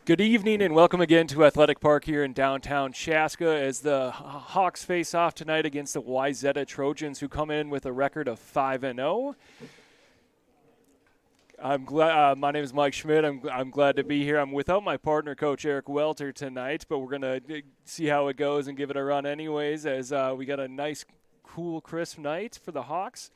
Good evening and welcome again to Athletic Park here in downtown Chaska as the Hawks face off tonight against the Wayzata Trojans, who come in with a record of 5-0. I'm glad. My name is Mike Schmidt. I'm glad to be here. I'm without my partner, Coach Eric Welter, tonight, but we're gonna see how it goes and give it a run anyways. As we got a nice, cool, crisp night for the Hawks.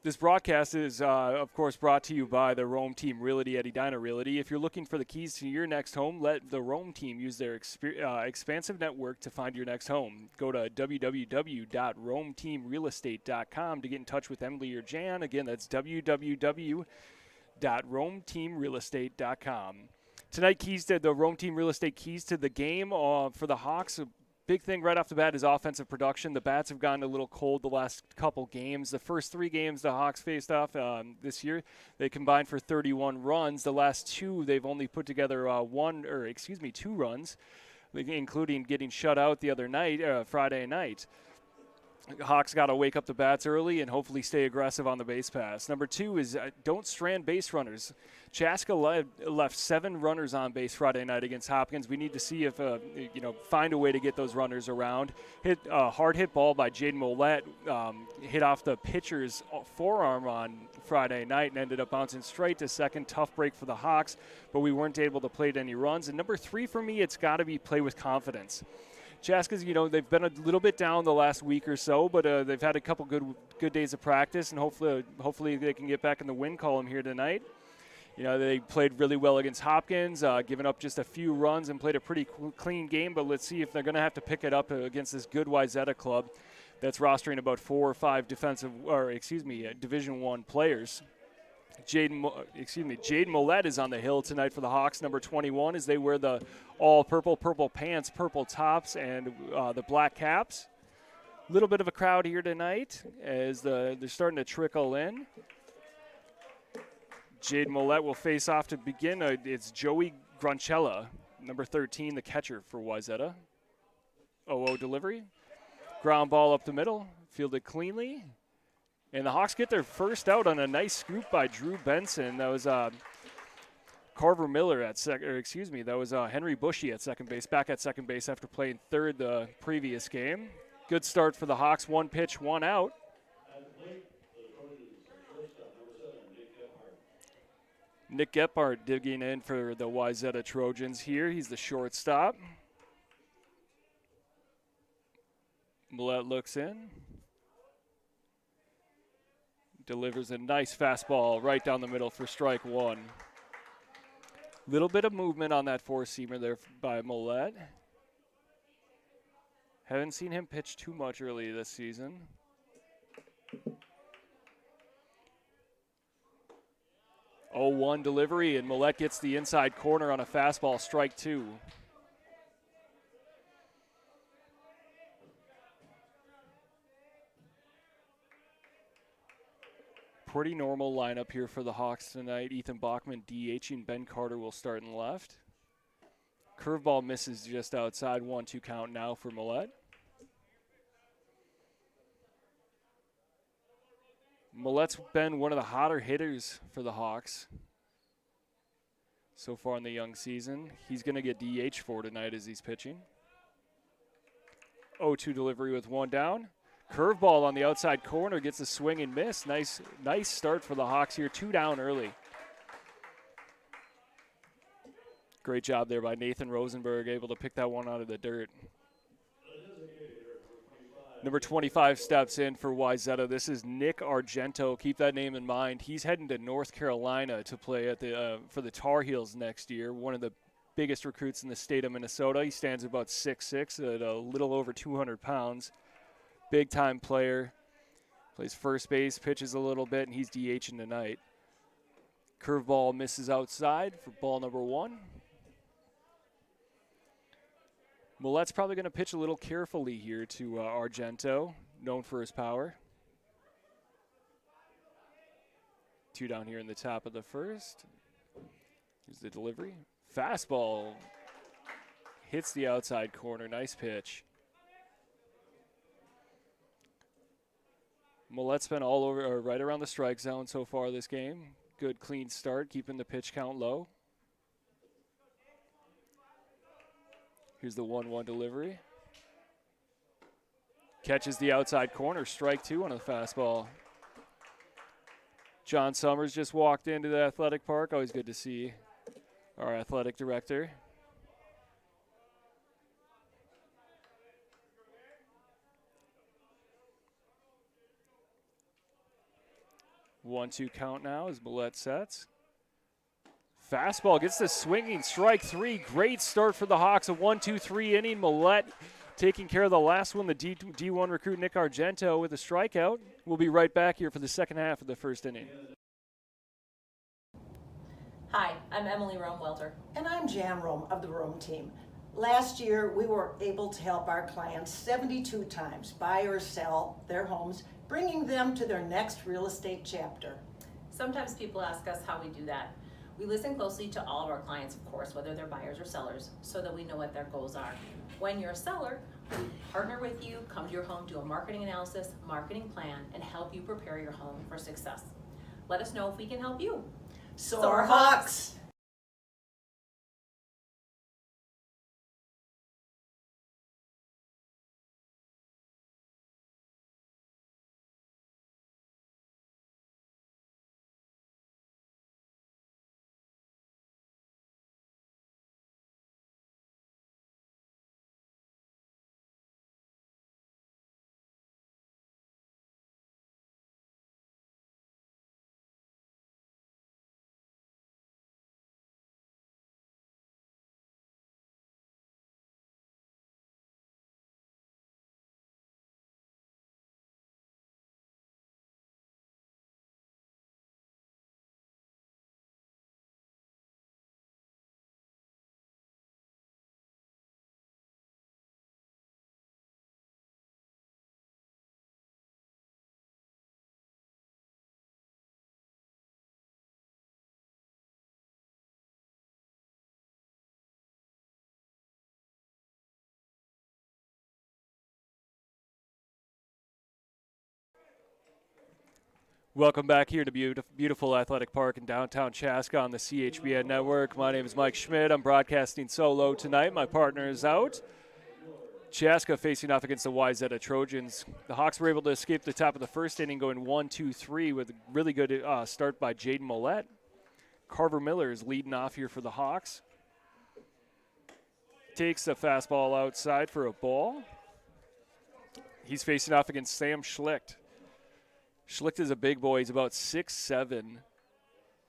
This broadcast is, of course, brought to you by the Rome Team Realty at Edina Realty. If you're looking for the keys to your next home, let the Rome Team use their expansive network to find your next home. Go to www.rometeamrealestate.com to get in touch with Emily or Jan. Again, that's www.rometeamrealestate.com. Tonight, keys to the Rome Team Real Estate keys to the game for the Hawks. Big thing right off the bat is offensive production. The bats have gotten a little cold the last couple games. The first three games the Hawks faced off this year, they combined for 31 runs. The last two, they've only put together two runs, including getting shut out the other night, Friday night. Hawks got to wake up the bats early and hopefully stay aggressive on the base pass. Number two is don't strand base runners. Chaska left 7 runners on base Friday night against Hopkins. We need to see if find a way to get those runners around. Hard hit ball by Jaden Mollett hit off the pitcher's forearm on Friday night and ended up bouncing straight to second. Tough break for the Hawks, but we weren't able to plate any runs. And number 3 for me, it's got to be play with confidence. Chaska's, they've been a little bit down the last week or so, but they've had a couple good days of practice, and hopefully they can get back in the win column here tonight. They played really well against Hopkins, giving up just a few runs and played a pretty clean game, but let's see if they're going to have to pick it up against this good Wayzata club that's rostering about 4 or 5 Division I players. Jaden Mollett is on the hill tonight for the Hawks, number 21, as they wear the all purple pants, purple tops, and the black caps. A little bit of a crowd here tonight as they're starting to trickle in. Jaden Mollett will face off to begin. It's Joey Gronchella, number 13, the catcher for Wayzata. 0-0 delivery. Ground ball up the middle, fielded cleanly. And the Hawks get their first out on a nice scoop by Drew Benson. That was Carver Miller at that was Henry Bushy at second base, back at second base after playing third the previous game. Good start for the Hawks, 1 pitch, 1 out. Nick Gephardt digging in for the Wayzata Trojans here. He's the shortstop. Mollett looks in. Delivers a nice fastball right down the middle for strike 1. Little bit of movement on that 4-seamer there by Mollett. Haven't seen him pitch too much early this season. Oh, 1 delivery, and Mollett gets the inside corner on a fastball, strike 2. Pretty normal lineup here for the Hawks tonight. Ethan Bachmann DHing. Ben Carter will start in left. Curveball misses just outside. 1-2 count now for Mollett. Mollett's been one of the hotter hitters for the Hawks so far in the young season. He's going to get DH for tonight as he's pitching. 0-2 delivery with 1 down. Curveball on the outside corner, gets a swing and miss. Nice start for the Hawks here. 2 down early. Great job there by Nathan Rosenberg, able to pick that one out of the dirt. Number 25 steps in for Wayzata. This is Nick Argento. Keep that name in mind. He's heading to North Carolina to play at for the Tar Heels next year. One of the biggest recruits in the state of Minnesota. He stands about 6'6", at a little over 200 pounds. Big-time player, plays first base, pitches a little bit, and he's DHing tonight. Curveball misses outside for ball number 1. Mollett's probably going to pitch a little carefully here to Argento, known for his power. 2 down here in the top of the first. Here's the delivery. Fastball hits the outside corner. Nice pitch. Mollett's been all over, or right around the strike zone so far this game. Good clean start, keeping the pitch count low. Here's the 1-1 delivery. Catches the outside corner, strike 2 on the fastball. John Summers just walked into the athletic park. Always good to see our athletic director. One-two count now as Millette sets. Fastball gets the swinging, strike 3. Great start for the Hawks. A 1-2-3 inning. Millette taking care of the last one. The D1 recruit Nick Argento with a strikeout. We'll be right back here for the second half of the first inning. Hi, I'm Emily Rome-Welter. And I'm Jan Rome of the Rome team. Last year, we were able to help our clients 72 times buy or sell their homes, bringing them to their next real estate chapter. Sometimes people ask us how we do that. We listen closely to all of our clients, of course, whether they're buyers or sellers, so that we know what their goals are. When you're a seller, we partner with you, come to your home, do a marketing analysis, marketing plan, and help you prepare your home for success. Let us know if we can help you. Soar Hawks! Welcome back here to beautiful Athletic Park in downtown Chaska on the CHBN Network. My name is Mike Schmidt. I'm broadcasting solo tonight. My partner is out. Chaska facing off against the Wayzata Trojans. The Hawks were able to escape the top of the first inning, going 1-2-3 with a really good start by Jaden Millette. Carver Miller is leading off here for the Hawks. Takes the fastball outside for a ball. He's facing off against Sam Schlicht. Schlicht is a big boy. He's about 6'7",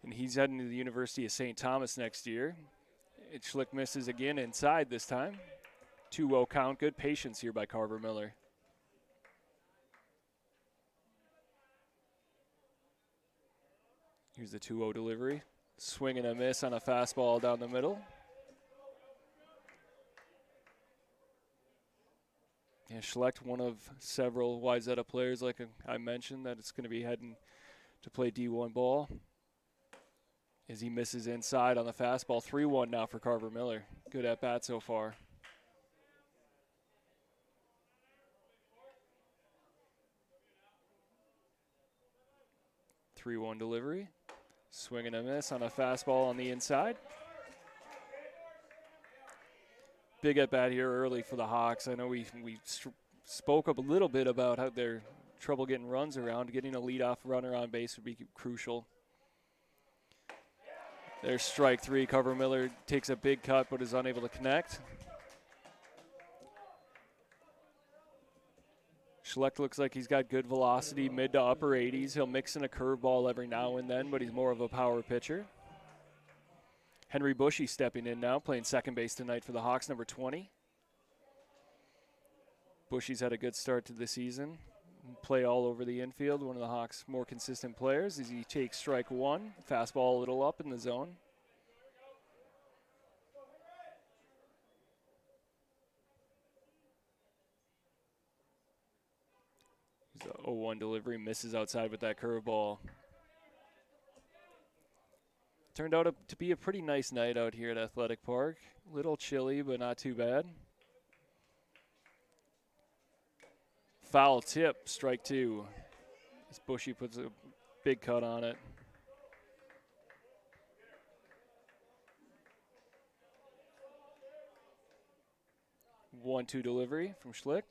and he's heading to the University of St. Thomas next year. And Schlicht misses again inside this time. 2-0 count. Good patience here by Carver Miller. Here's the 2-0 delivery. Swing and a miss on a fastball down the middle. Yeah, Schlicht, one of several Wayzata players, like I mentioned, that it's going to be heading to play D1 ball. As he misses inside on the fastball. 3-1 now for Carver Miller. Good at bat so far. Three-one delivery. Swing and a miss on a fastball on the inside. Big at bat here early for the Hawks. I know we spoke up a little bit about how their trouble getting runs around. Getting a leadoff runner on base would be crucial. There's strike 3. Carver Miller takes a big cut but is unable to connect. Schlicht looks like he's got good velocity, mid to upper 80s. He'll mix in a curveball every now and then, but he's more of a power pitcher. Henry Bushy stepping in now, playing second base tonight for the Hawks, number 20. Bushy's had a good start to the season. Play all over the infield, one of the Hawks' more consistent players as he takes strike 1. Fastball a little up in the zone. The 0-1 delivery, misses outside with that curveball. Turned out to be a pretty nice night out here at Athletic Park. A little chilly, but not too bad. Foul tip, strike 2. As Bushy puts a big cut on it. 1-2 delivery from Schlick.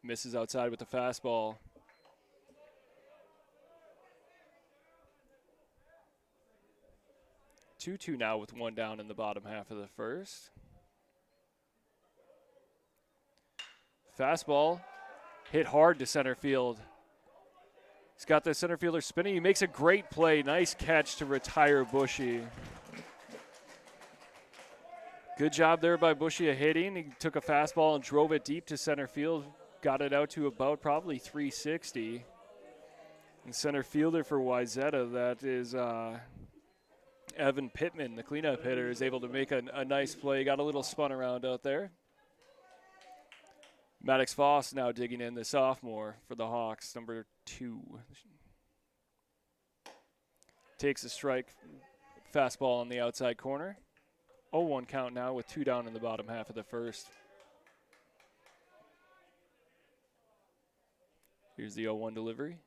Misses outside with the fastball. Two now with one down in the bottom half of the first. Fastball hit hard to center field. He's got the center fielder spinning. He makes a great play. Nice catch to retire Bushy. Good job there by Bushy of hitting. He took a fastball and drove it deep to center field. Got it out to about probably 360. And center fielder for Wayzata, that is Evan Pittman, the cleanup hitter, is able to make a nice play. Got a little spun around out there. Maddox Foss now digging in, the sophomore for the Hawks, number 2. Takes a strike, fastball on the outside corner. 0-1 count now with 2 down in the bottom half of the first. Here's the 0-1 delivery.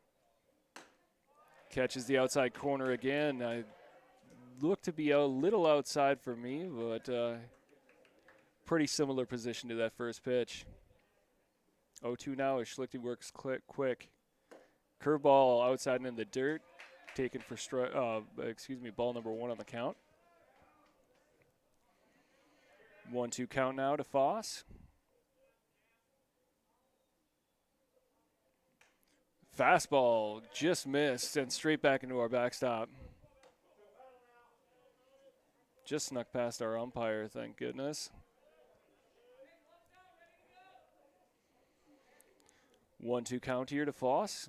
Catches the outside corner again. I look to be a little outside for me, but pretty similar position to that first pitch. 0-2 now as Schlichty works quick. Curveball outside and in the dirt. Taken for ball number 1 on the count. 1-2 count now to Foss. Fastball just missed and straight back into our backstop. Just snuck past our umpire, thank goodness. 1-2 count here to Foss.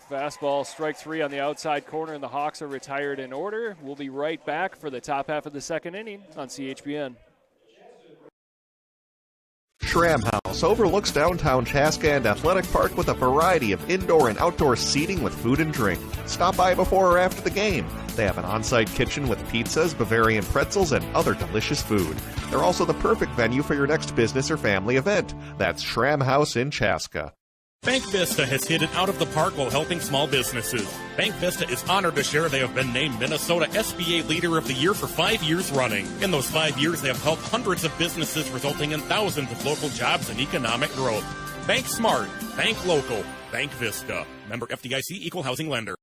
Fastball, strike 3 on the outside corner, and the Hawks are retired in order. We'll be right back for the top half of the second inning on CHBN. Schramm House overlooks downtown Chaska and Athletic Park with a variety of indoor and outdoor seating with food and drink. Stop by before or after the game. They have an on-site kitchen with pizzas, Bavarian pretzels, and other delicious food. They're also the perfect venue for your next business or family event. That's Schramm House in Chaska. Bank Vista has hit it out of the park while helping small businesses. Bank Vista is honored to share they have been named Minnesota SBA Leader of the Year for 5 years running. In those 5 years, they have helped hundreds of businesses, resulting in thousands of local jobs and economic growth. Bank smart, bank local, Bank Vista. Member FDIC, Equal Housing Lender.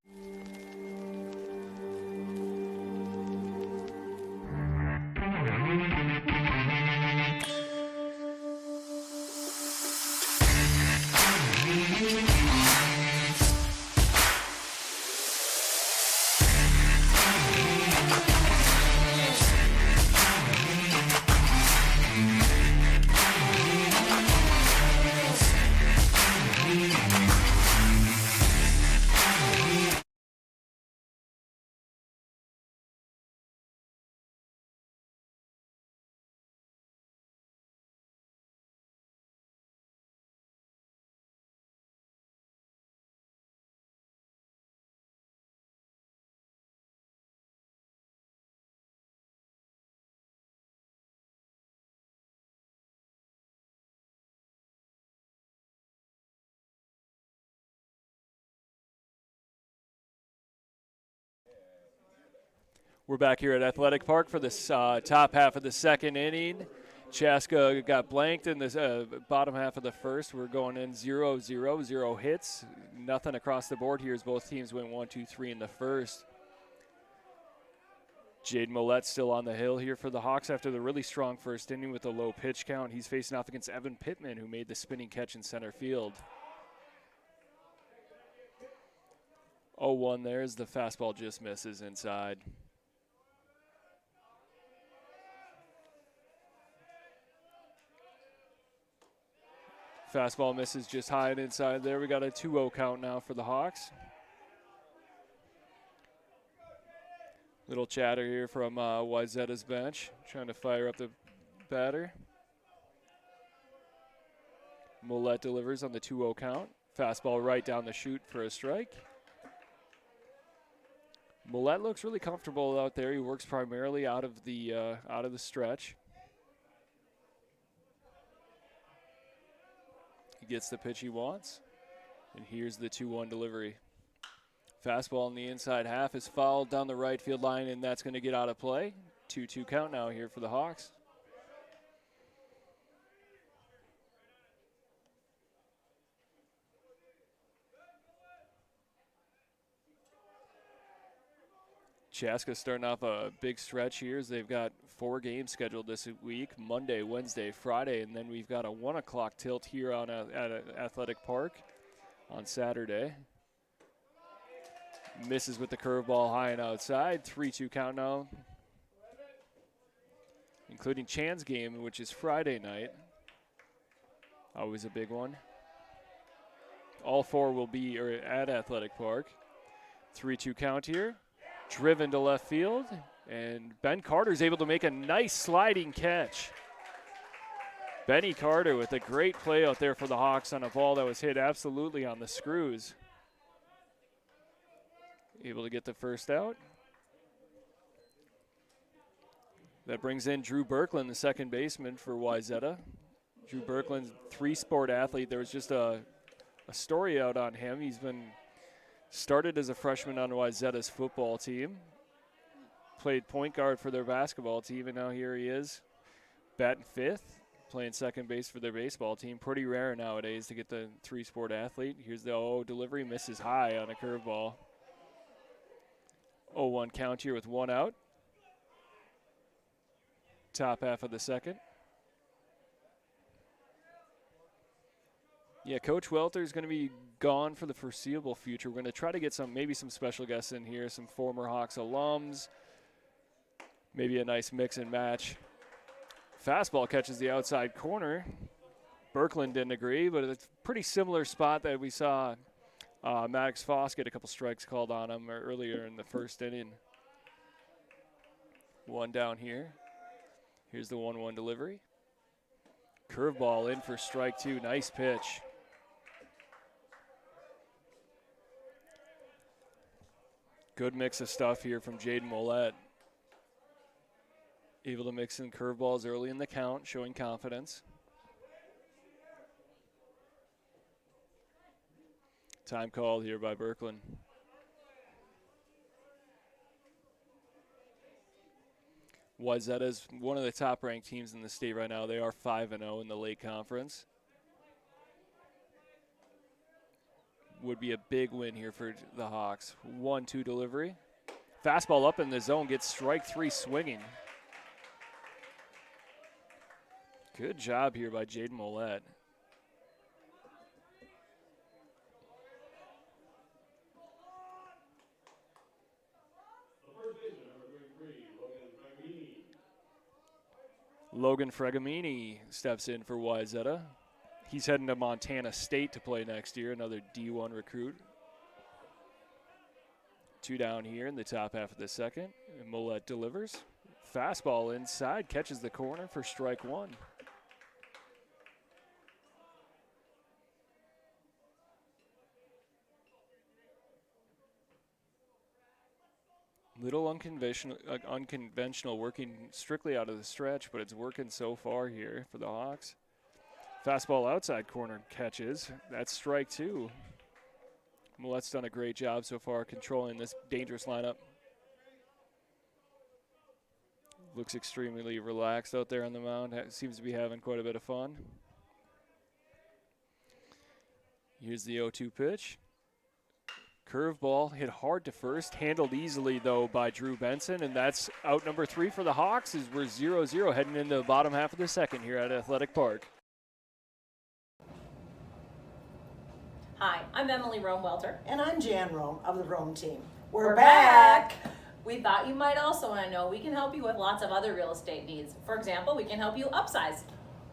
We're back here at Athletic Park for this top half of the second inning. Chaska got blanked in the bottom half of the first. We're going in 0-0, 0 hits. Nothing across the board here as both teams went 1-2-3 in the first. Jaden Millette still on the hill here for the Hawks after the really strong first inning with a low pitch count. He's facing off against Evan Pittman, who made the spinning catch in center field. 0-1 there as the fastball just misses inside. Fastball misses just high and inside there. We got a 2-0 count now for the Hawks. Little chatter here from Wayzata's bench, trying to fire up the batter. Millette delivers on the 2-0 count. Fastball right down the chute for a strike. Millette looks really comfortable out there. He works primarily out of the stretch. He gets the pitch he wants, and here's the 2-1 delivery. Fastball in the inside half is fouled down the right field line, and that's going to get out of play. 2-2 count now here for the Hawks. Chaska starting off a big stretch here as they've got 4 games scheduled this week, Monday, Wednesday, Friday, and then we've got a 1 o'clock tilt here at Athletic Park on Saturday. Misses with the curveball high and outside, 3-2 count now, including Chan's game, which is Friday night. Always a big one. All 4 will be at Athletic Park. 3-2 count here. Driven to left field, and Ben Carter's able to make a nice sliding catch. Benny Carter with a great play out there for the Hawks on a ball that was hit absolutely on the screws. Able to get the first out. That brings in Drew Berkland, the second baseman for Wayzata. Drew Berkland's 3-sport athlete. There was just a story out on him. He's been started as a freshman on Wayzata's football team, played point guard for their basketball team, and now here he is, batting 5th, playing second base for their baseball team. Pretty rare nowadays to get the 3-sport athlete. Here's the delivery, misses high on a curveball. 0-1 count here with 1 out. Top half of the second. Yeah, Coach Welter's going to be gone for the foreseeable future. We're going to try to get maybe some special guests in here, some former Hawks alums, maybe a nice mix and match. Fastball catches the outside corner. Berkland didn't agree, but it's a pretty similar spot that we saw Maddox Foss get a couple strikes called on him earlier in the first inning. 1 down here. Here's the 1-1 delivery. Curveball in for strike 2. Nice pitch. Good mix of stuff here from Jaden Mollett. Able to mix in curveballs early in the count, showing confidence. Time called here by Berkland. Wayzata is one of the top-ranked teams in the state right now. They are 5-0 in the Lake Conference. Would be a big win here for the Hawks. 1-2 delivery. Fastball up in the zone, gets strike 3 swinging. Good job here by Jaden Mollett. Logan Fregamini steps in for Wayzata. He's heading to Montana State to play next year, another D1 recruit. 2 down here in the top half of the second. And Mollett delivers. Fastball inside, catches the corner for strike 1. Little unconventional, working strictly out of the stretch, but it's working so far here for the Hawks. Fastball outside corner catches. That's strike 2. Mollett's done a great job so far controlling this dangerous lineup. Looks extremely relaxed out there on the mound. Seems to be having quite a bit of fun. Here's the 0-2 pitch. Curveball hit hard to first, handled easily though by Drew Benson, and that's out number 3 for the Hawks as we're 0-0 heading into the bottom half of the second here at Athletic Park. Hi, I'm Emily Rome-Welter. And I'm Jan Rome of the Rome team. We're back. We thought you might also want to know we can help you with lots of other real estate needs. For example, we can help you upsize,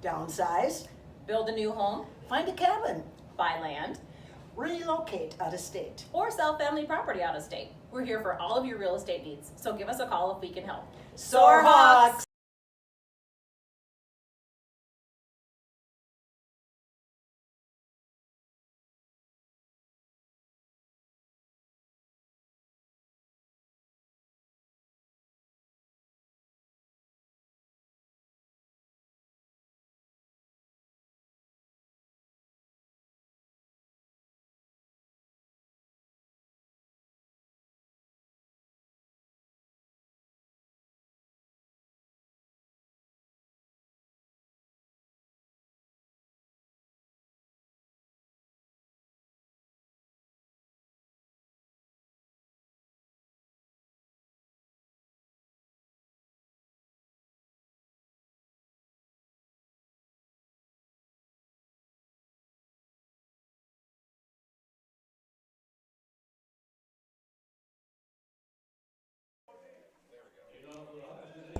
Downsize, build a new home, find a cabin, buy land, relocate out of state. or sell family property out of state. We're here for all of your real estate needs, so give us a call if we can help. Soar Hawks!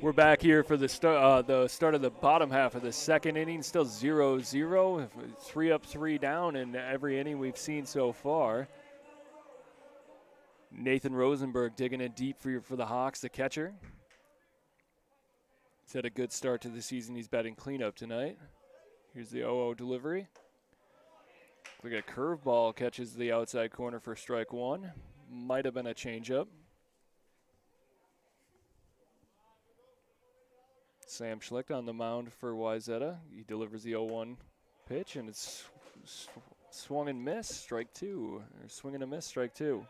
We're back here for the start of the bottom half of the second inning. Still 0-0. 3 up, 3 down in every inning we've seen so far. Nathan Rosenberg digging in deep for the Hawks, the catcher. He's had a good start to the season. He's batting cleanup tonight. Here's the 0-0 delivery. Look at a curveball, catches the outside corner for strike one. Might have been a changeup. Sam Schlicht on the mound for Wayzata. He delivers the 0-1 pitch, and it's swung and missed, strike two. Or swing and a miss, strike two.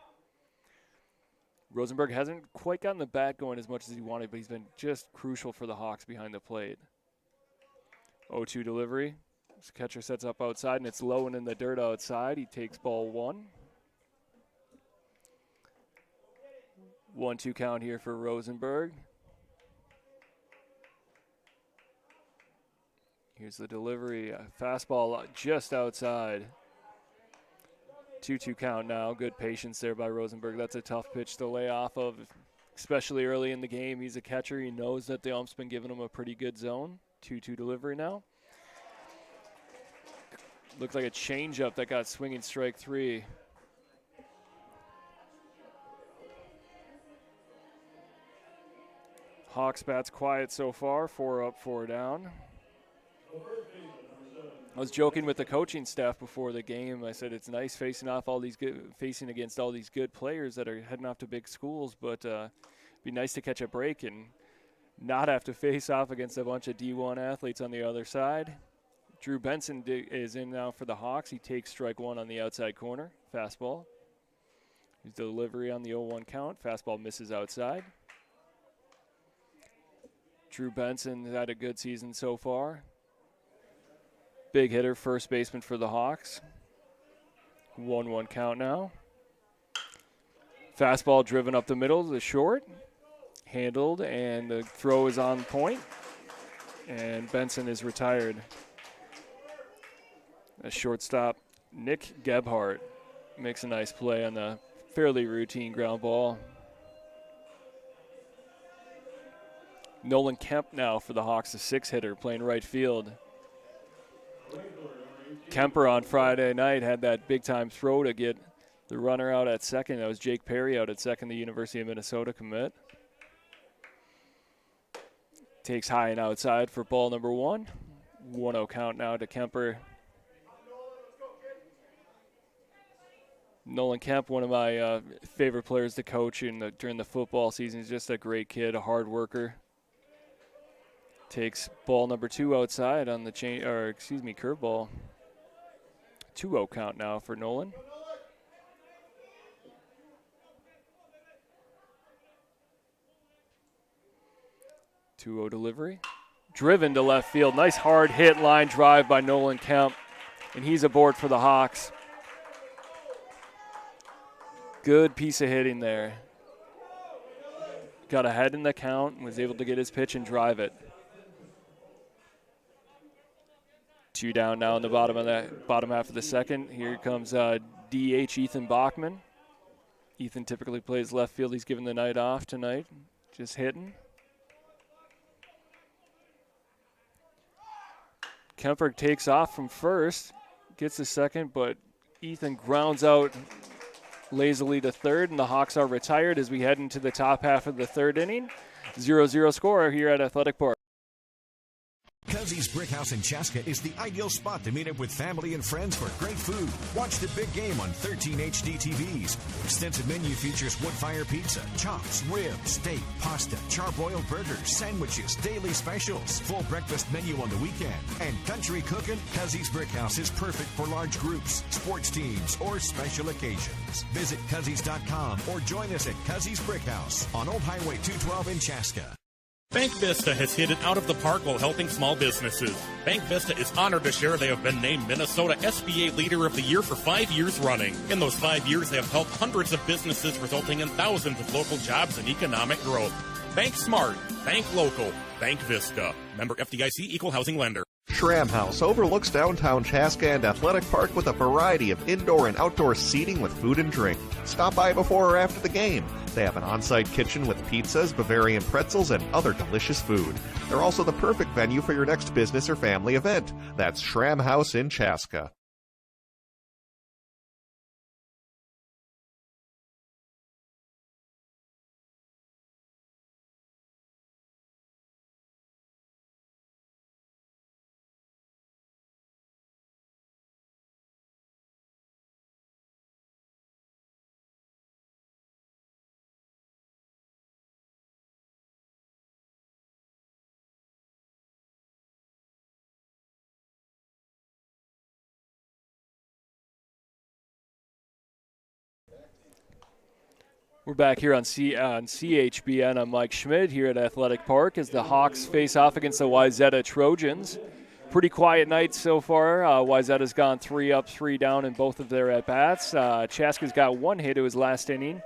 Rosenberg hasn't quite gotten the bat going as much as he wanted, but he's been just crucial for the Hawks behind the plate. 0-2 delivery. This catcher sets up outside, and it's low and in the dirt outside. He takes ball one. 1-2 count here for Rosenberg. Here's the delivery. Fastball just outside. 2-2 count now. Good patience there by Rosenberg. That's a tough pitch to lay off of, especially early in the game. He's a catcher. He knows that the ump's been giving him a pretty good zone. 2-2 delivery now. Looks like a changeup that got swinging strike three. Hawks bats quiet so far. 4 up, 4 down. I was joking with the coaching staff before the game. I said it's nice facing against all these good players that are heading off to big schools, but it'd be nice to catch a break and not have to face off against a bunch of D1 athletes on the other side. Drew Benson is in now for the Hawks. He takes strike one on the outside corner. Fastball. His delivery on the 0-1 count. Fastball misses outside. Drew Benson has had a good season so far. Big hitter, first baseman for the Hawks. 1-1 count now. Fastball driven up the middle to the short. Handled, and the throw is on point. And Benson is retired. A shortstop, Nick Gebhardt, makes a nice play on the fairly routine ground ball. Nolan Kemp now for the Hawks, a 6-hitter, playing right field. Kemper on Friday night had that big-time throw to get the runner out at second. That was Jake Perry out at second, the University of Minnesota commit. Takes high and outside for ball number one. 1-0 count now to Kemper. Nolan Kemp, one of my favorite players to coach during the football season. He's just a great kid, a hard worker. Takes ball number two outside on the curveball. 2-0 count now for Nolan. Delivery. Driven to left field. Nice hard hit line drive by Nolan Kemp. And he's aboard for the Hawks. Good piece of hitting there. Got ahead in the count and was able to get his pitch and drive it. 2 down now in the bottom half of the second. Here comes DH Ethan Bachmann. Ethan typically plays left field. He's given the night off tonight. Just hitting. Kemper takes off from first, gets the second, but Ethan grounds out lazily to third, and the Hawks are retired as we head into the top half of the third inning. 0-0 score here at Athletic Park. Cuzzy's Brick House in Chaska is the ideal spot to meet up with family and friends for great food. Watch the big game on 13 HD TVs. Extensive menu features wood-fire pizza, chops, ribs, steak, pasta, charbroiled burgers, sandwiches, daily specials, full breakfast menu on the weekend, and country cooking. Cuzzy's Brick House is perfect for large groups, sports teams, or special occasions. Visit Cuzzies.com or join us at Cuzzy's Brick House on Old Highway 212 in Chaska. Bank Vista has hit it out of the park while helping small businesses. Bank Vista is honored to share they have been named Minnesota SBA Leader of the Year for 5 years running. In those 5 years, they have helped hundreds of businesses, resulting in thousands of local jobs and economic growth. Bank smart, bank local, Bank Vista. Member FDIC, Equal Housing Lender. Schramm House overlooks downtown Chaska and Athletic Park with a variety of indoor and outdoor seating with food and drink. Stop by before or after the game. They have an on-site kitchen with pizzas, Bavarian pretzels, and other delicious food. They're also the perfect venue for your next business or family event. That's Schramm House in Chaska. We're back here on CHBN. I'm Mike Schmidt here at Athletic Park as the Hawks face off against the Wayzata Trojans. Pretty quiet night so far. Wayzata's gone 3 up, 3 down in both of their at-bats. Chaska's got 1 hit to his last inning.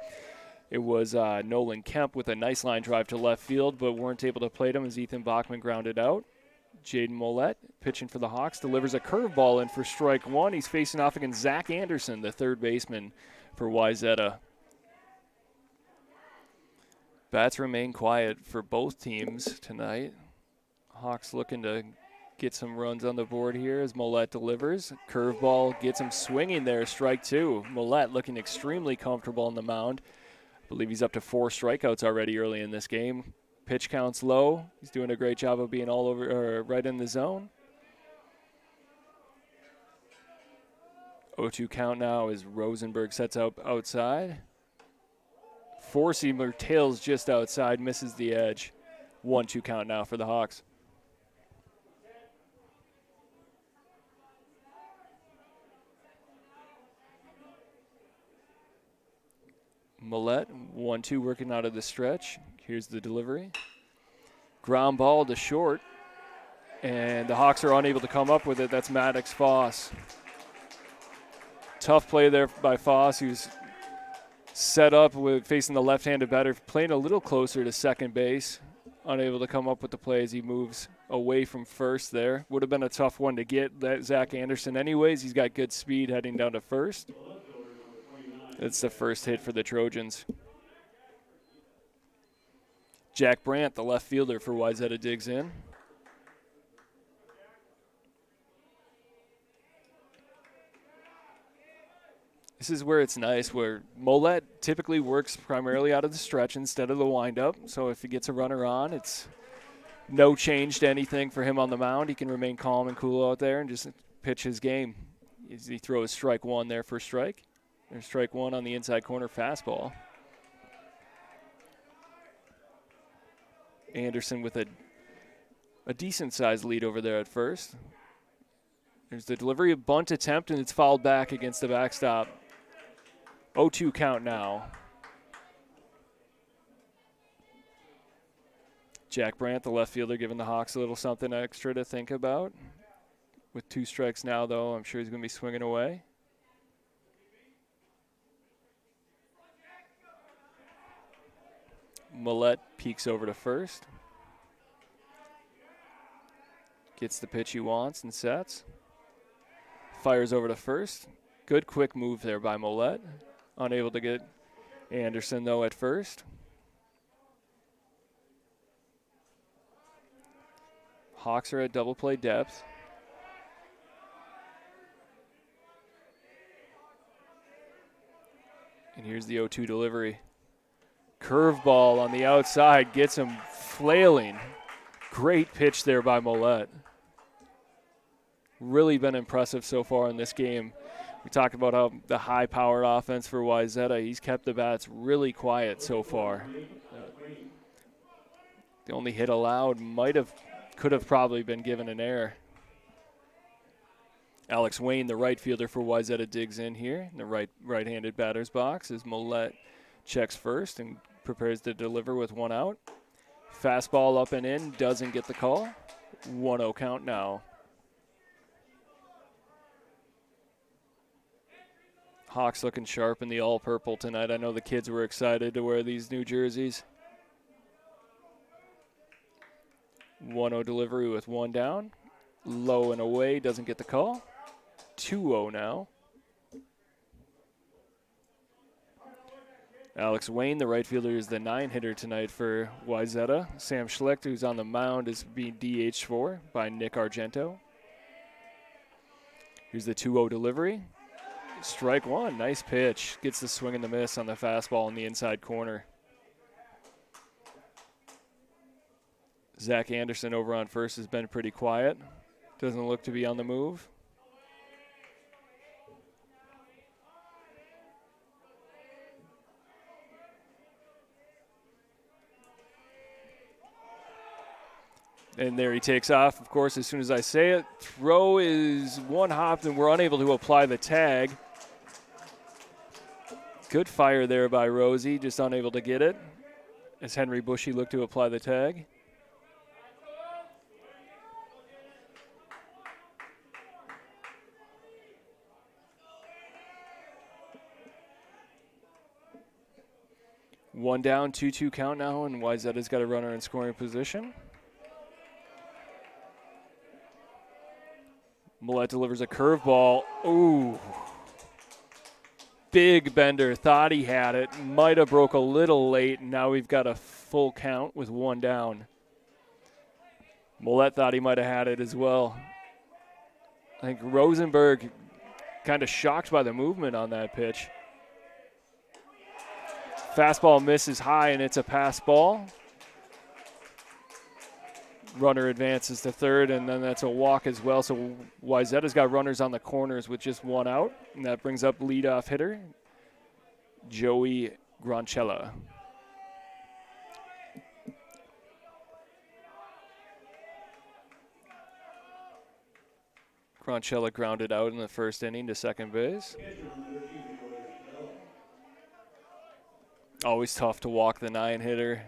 It was Nolan Kemp with a nice line drive to left field, but weren't able to plate him as Ethan Bachmann grounded out. Jaden Mollett, pitching for the Hawks, delivers a curveball in for strike 1. He's facing off against Zach Anderson, the third baseman for Wayzata. Bats remain quiet for both teams tonight. Hawks looking to get some runs on the board here as Mollett delivers. Curveball gets him swinging there, strike 2. Mollett looking extremely comfortable on the mound. I believe he's up to 4 strikeouts already early in this game. Pitch count's low. He's doing a great job of being all over, or right in the zone. 0-2 count now as Rosenberg sets up outside. Four-seamer tails just outside, misses the edge. 1-2 count now for the Hawks. Mollett, 1-2 working out of the stretch. Here's the delivery. Ground ball to short, and the Hawks are unable to come up with it. That's Maddox Foss. Tough play there by Foss, who's set up with facing the left-handed batter, playing a little closer to second base. Unable to come up with the play as he moves away from first there. Would have been a tough one to get that Zach Anderson anyways. He's got good speed heading down to first. It's the first hit for the Trojans. Jack Brandt, the left fielder for Wayzata, digs in. This is where it's nice, where Mollett typically works primarily out of the stretch instead of the windup. So if he gets a runner on, it's no change to anything for him on the mound. He can remain calm and cool out there and just pitch his game. As he throws strike 1 there for strike. There's strike 1 on the inside corner fastball. Anderson with a decent-sized lead over there at first. There's the delivery, a bunt attempt, and it's fouled back against the backstop. 0-2 count now. Jack Brandt, the left fielder, giving the Hawks a little something extra to think about. With 2 strikes now, though, I'm sure he's going to be swinging away. Mollett peeks over to first. Gets the pitch he wants and sets. Fires over to first. Good quick move there by Mollett. Unable to get Anderson, though, at first. Hawks are at double play depth. And here's the 0-2 delivery. Curveball on the outside gets him flailing. Great pitch there by Mollett. Really been impressive so far in this game. We talked about how the high-powered offense for Wayzata, he's kept the bats really quiet so far. The only hit allowed could have probably been given an error. Alex Wayne, the right fielder for Wayzata, digs in here in the right-handed batter's box as Mollett checks first and prepares to deliver with 1 out. Fastball up and in, doesn't get the call. 1-0 count now. Hawks looking sharp in the all-purple tonight. I know the kids were excited to wear these new jerseys. 1-0 delivery with 1 down. Low and away, doesn't get the call. 2-0 now. Alex Wayne, the right fielder, is the 9-hitter tonight for Wayzata. Sam Schlicht, who's on the mound, is being DH'd for by Nick Argento. Here's the 2-0 delivery. Strike one, nice pitch. Gets the swing and the miss on the fastball in the inside corner. Zach Anderson over on first has been pretty quiet. Doesn't look to be on the move. And there he takes off, of course, as soon as I say it. Throw is one hop, and we're unable to apply the tag. Good fire there by Rosie, just unable to get it, as Henry Bushy looked to apply the tag. One down, 2-2 count now, and Wayzata's got a runner in scoring position. Millette delivers a curveball. Ooh. Big bender. Thought he had it. Might have broke a little late. Now we've got a full count with one down. Millette thought he might have had it as well. I think Rosenberg kind of shocked by the movement on that pitch. Fastball misses high, and it's a pass ball. Runner advances to third, and then that's a walk as well. So Wayzata's got runners on the corners with just one out, and that brings up leadoff hitter Joey Gronchella. Gronchella grounded out in the first inning to second base. Always tough to walk the 9-hitter.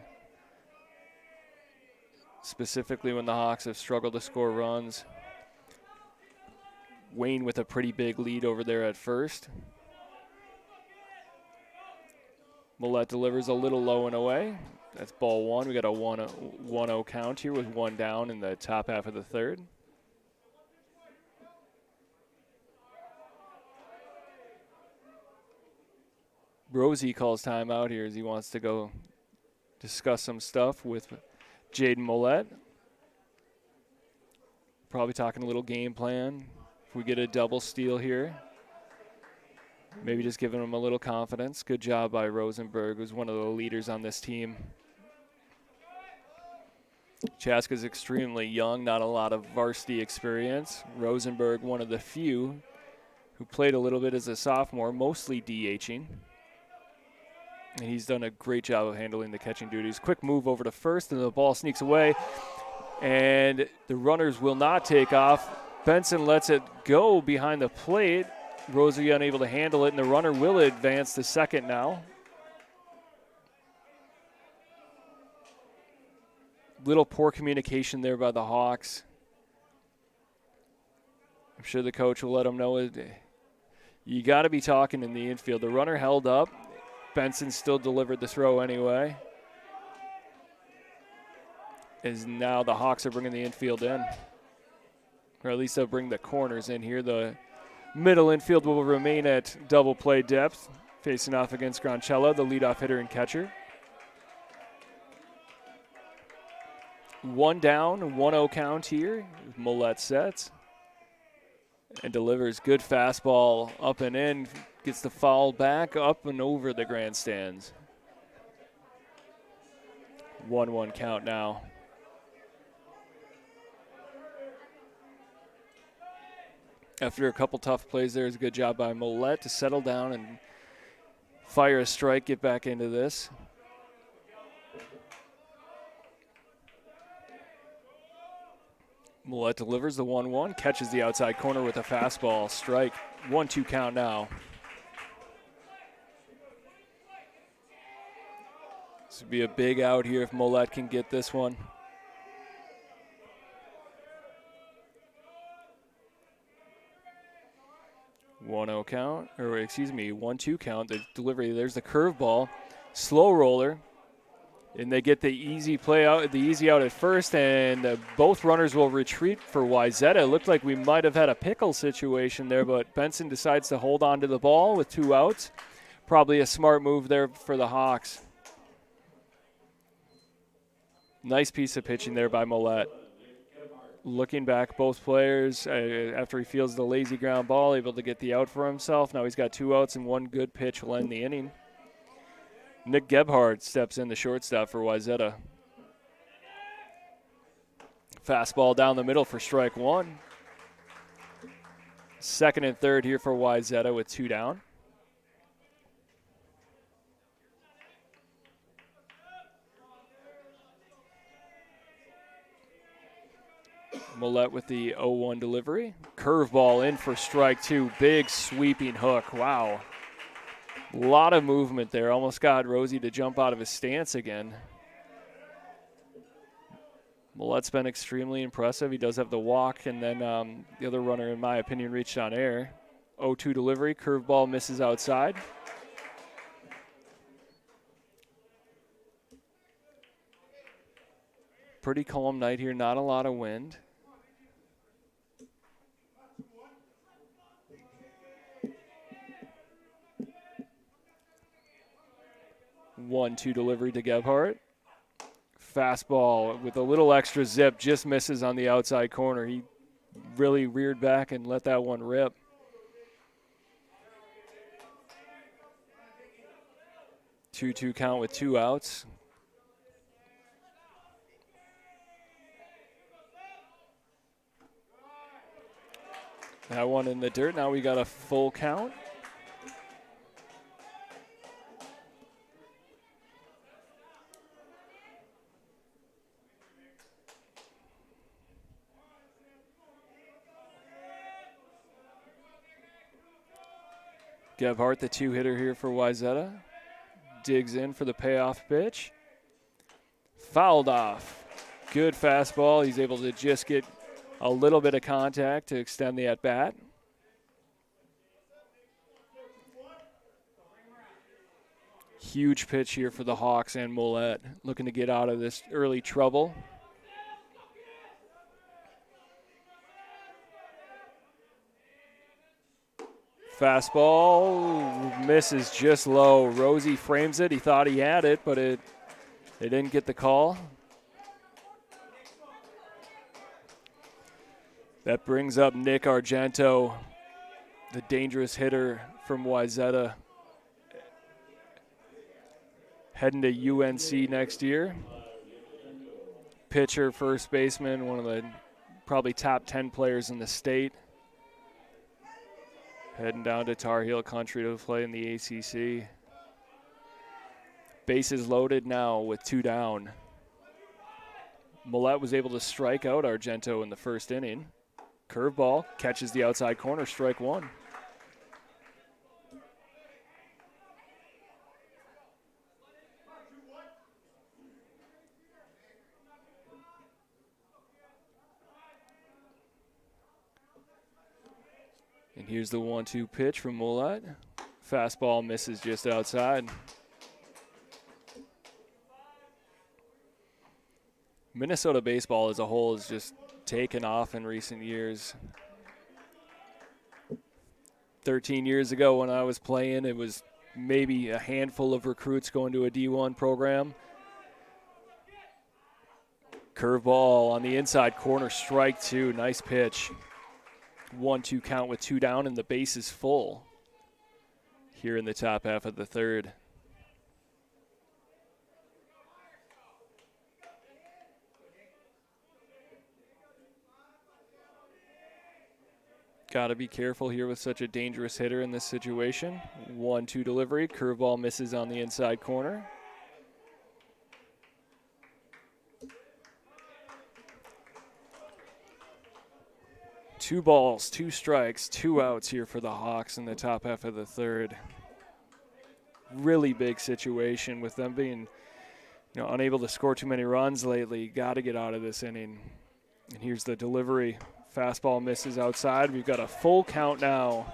Specifically when the Hawks have struggled to score runs. Wayne with a pretty big lead over there at first. Millette delivers a little low and away. That's ball one. We got a 1-0 count here with one down in the top half of the third. Rosie calls timeout here as he wants to go discuss some stuff with Jaden Millette. Probably talking a little game plan. If we get a double steal here, maybe just giving him a little confidence. Good job by Rosenberg, who's one of the leaders on this team. Chaska's extremely young, not a lot of varsity experience. Rosenberg, one of the few who played a little bit as a sophomore, mostly DHing. And he's done a great job of handling the catching duties. Quick move over to first, and the ball sneaks away. And the runners will not take off. Benson lets it go behind the plate. Rosie unable to handle it, and the runner will advance to second now. Little poor communication there by the Hawks. I'm sure the coach will let them know you got to be talking in the infield. The runner held up. Benson still delivered the throw anyway. As now the Hawks are bringing the infield in. Or at least they'll bring the corners in here. The middle infield will remain at double play depth, facing off against Gronchella, the leadoff hitter and catcher. One down, 1-0 count here. Millette sets and delivers good fastball up and in. Gets the foul back up and over the grandstands. 1-1 count now. After a couple tough plays there, it's a good job by Millette to settle down and fire a strike, get back into this. Millette delivers the 1-1, catches the outside corner with a fastball, strike. 1-2 count now. This would be a big out here if Millette can get this one. One-0 count, or excuse me, 1-2 count. The delivery, there's the curveball. Slow roller. And they get the easy play out, the easy out at first, and both runners will retreat for Wayzata. It looked like we might have had a pickle situation there, but Benson decides to hold on to the ball with 2 outs. Probably a smart move there for the Hawks. Nice piece of pitching there by Millette. Looking back, both players, after he feels the lazy ground ball, able to get the out for himself. Now he's got 2 outs and 1 good pitch will end the inning. Nick Gebhardt steps in the shortstop for Wayzata. Fastball down the middle for strike 1. Second and third here for Wayzata with 2 down. Millette with the 0-1 delivery. Curveball in for strike 2. Big sweeping hook. Wow. A lot of movement there. Almost got Rosie to jump out of his stance again. Millette's been extremely impressive. He does have the walk, and then the other runner, in my opinion, reached on air. 0-2 delivery. Curveball misses outside. Pretty calm night here. Not a lot of wind. 1-2 delivery to Gebhardt. Fastball with a little extra zip, just misses on the outside corner. He really reared back and let that one rip. 2-2 count with 2 outs. That one in the dirt. Now we got a full count. Gebhardt, the 2-hitter here for Wayzata. Digs in for the payoff pitch. Fouled off. Good fastball. He's able to just get a little bit of contact to extend the at-bat. Huge pitch here for the Hawks and Millette, looking to get out of this early trouble. Fastball misses just low. Rosie frames it. He thought he had it, but it didn't get the call. That brings up Nick Argento, the dangerous hitter from Wayzata, heading to UNC next year. Pitcher, first baseman, one of the probably top 10 players in the state. Heading down to Tar Heel country to play in the ACC. Bases loaded now with 2 down. Millette was able to strike out Argento in the first inning. Curveball catches the outside corner, strike 1. And here's the 1-2 pitch from Millette. Fastball misses just outside. Minnesota baseball as a whole has just taken off in recent years. 13 years ago when I was playing, it was maybe a handful of recruits going to a D1 program. Curveball on the inside corner, strike 2, nice pitch. 1-2 count with 2 down and the base is full here in the top half of the third. Got to be careful here with such a dangerous hitter in this situation. 1-2 delivery, curveball misses on the inside corner. Two balls, 2 strikes, 2 outs here for the Hawks in the top half of the third. Really big situation with them being, unable to score too many runs lately. Got to get out of this inning. And here's the delivery. Fastball misses outside. We've got a full count now.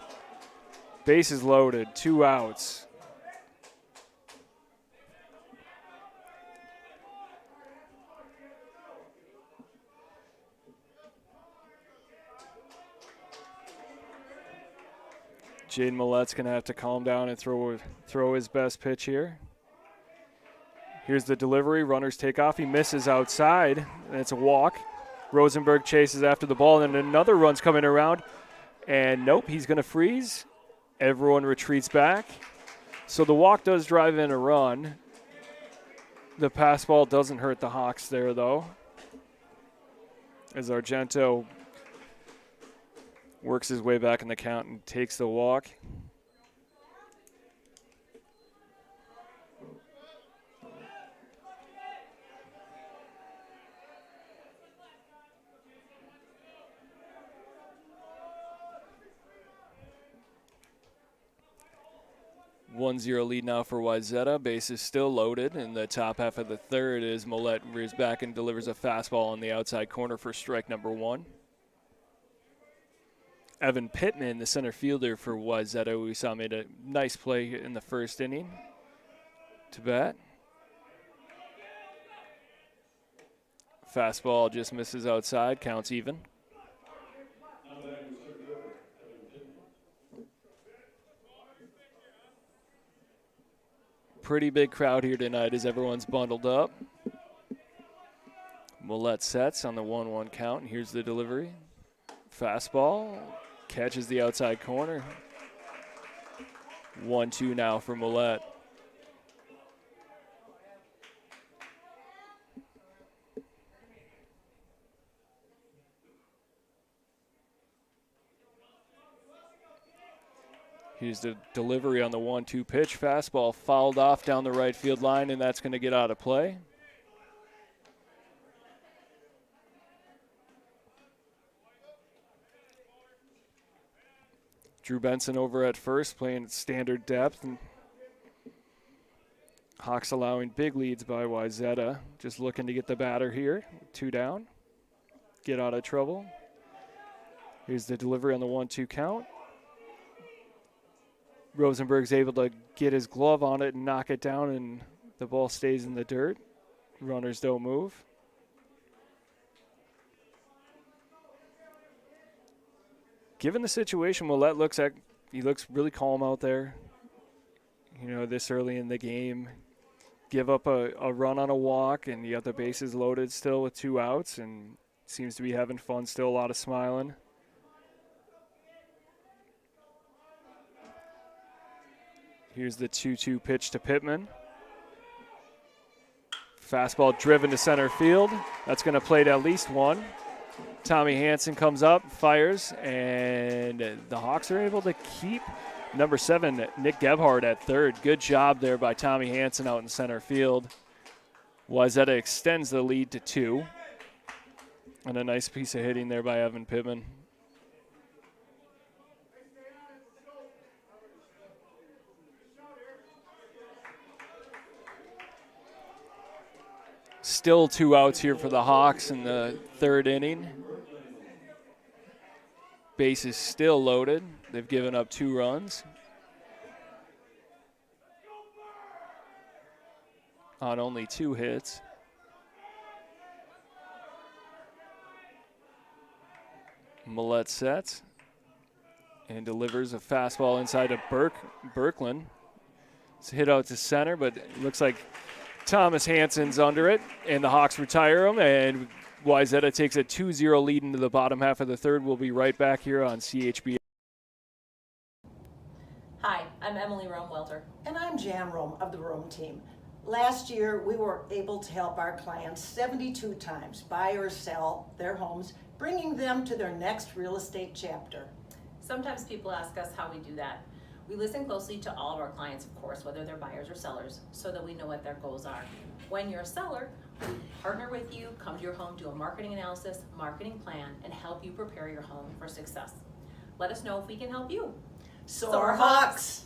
Bases loaded, 2 outs. Jaden Millett's going to have to calm down and throw his best pitch here. Here's the delivery. Runners take off. He misses outside, and it's a walk. Rosenberg chases after the ball, and another run's coming around. And nope, he's going to freeze. Everyone retreats back. So the walk does drive in a run. The pass ball doesn't hurt the Hawks there, though, as Argento works his way back in the count and takes the walk. (1-0) lead now for Wayzata. Base is still loaded in the top half of the third as Millette rears back and delivers a fastball on the outside corner for strike number 1. Evan Pittman, the center fielder for Wayzata, we saw made a nice play in the first inning to bat. Fastball just misses outside, counts even. Pretty big crowd here tonight as everyone's bundled up. Millette sets on the 1-1 count, and here's the delivery. Fastball, catches the outside corner. 1-2 now for Millette. Here's the delivery on the 1-2 pitch. Fastball fouled off down the right field line, and that's going to get out of play. Drew Benson over at first, playing at standard depth. And Hawks allowing big leads by Wayzata. Just looking to get the batter here. 2 down. Get out of trouble. Here's the delivery on the 1-2 count. Rosenberg's able to get his glove on it and knock it down, and the ball stays in the dirt. Runners don't move. Given the situation, Millette looks really calm out there. You know, this early in the game, give up a run on a walk, and you got the bases loaded still with 2 outs, and seems to be having fun still, a lot of smiling. Here's the 2-2 pitch to Pittman. Fastball driven to center field. That's going to plate at least 1. Tommy Hansen comes up, fires, and the Hawks are able to keep number 7, Nick Gebhardt, at third. Good job there by Tommy Hansen out in center field. Wayzata extends the lead to 2. And a nice piece of hitting there by Evan Pittman. Still 2 outs here for the Hawks in the third inning. Base is still loaded. They've given up 2 runs on only 2 hits. Millette sets and delivers a fastball inside to Berkland. It's a hit out to center, but it looks like Thomas Hansen's under it, and the Hawks retire him, and Wayzata takes a 2-0 lead into the bottom half of the third. We'll be right back here on CHB. Hi, I'm Emily Rome-Welter. And I'm Jan Rome of the Rome team. Last year, we were able to help our clients 72 times buy or sell their homes, bringing them to their next real estate chapter. Sometimes people ask us how we do that. We listen closely to all of our clients, of course, whether they're buyers or sellers, so that we know what their goals are. When you're a seller, we partner with you, come to your home, do a marketing analysis, marketing plan, and help you prepare your home for success. Let us know if we can help you. Soar Hawks!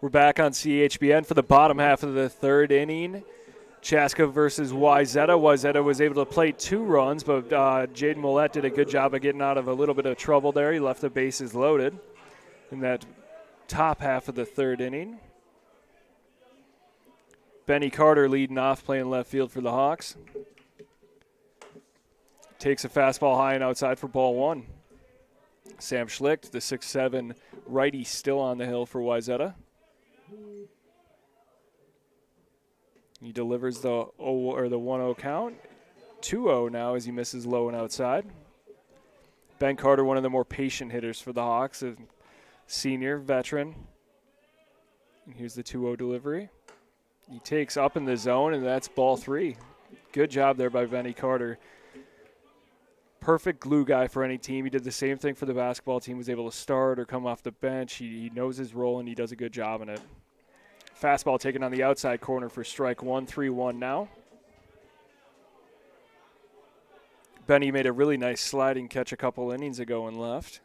We're back on CHBN for the bottom half of the third inning. Chaska versus Wayzata. Wayzata was able to play 2 runs, but Jaden Millette did a good job of getting out of a little bit of trouble there. He left the bases loaded in that top half of the third inning. Benny Carter leading off, playing left field for the Hawks. Takes a fastball high and outside for ball 1. Sam Schlicht, the 6'7" righty, still on the hill for Wayzata. He delivers the 1-0 count. 2-0 now as he misses low and outside. Ben Carter, one of the more patient hitters for the Hawks, a senior veteran. And here's the 2-0 delivery. He takes up in the zone, and that's ball 3. Good job there by Benny Carter. Perfect glue guy for any team. He did the same thing for the basketball team, was able to start or come off the bench. He knows his role, and he does a good job in it. Fastball taken on the outside corner for strike 1, 3-1 now. Benny made a really nice sliding catch a couple innings ago and left.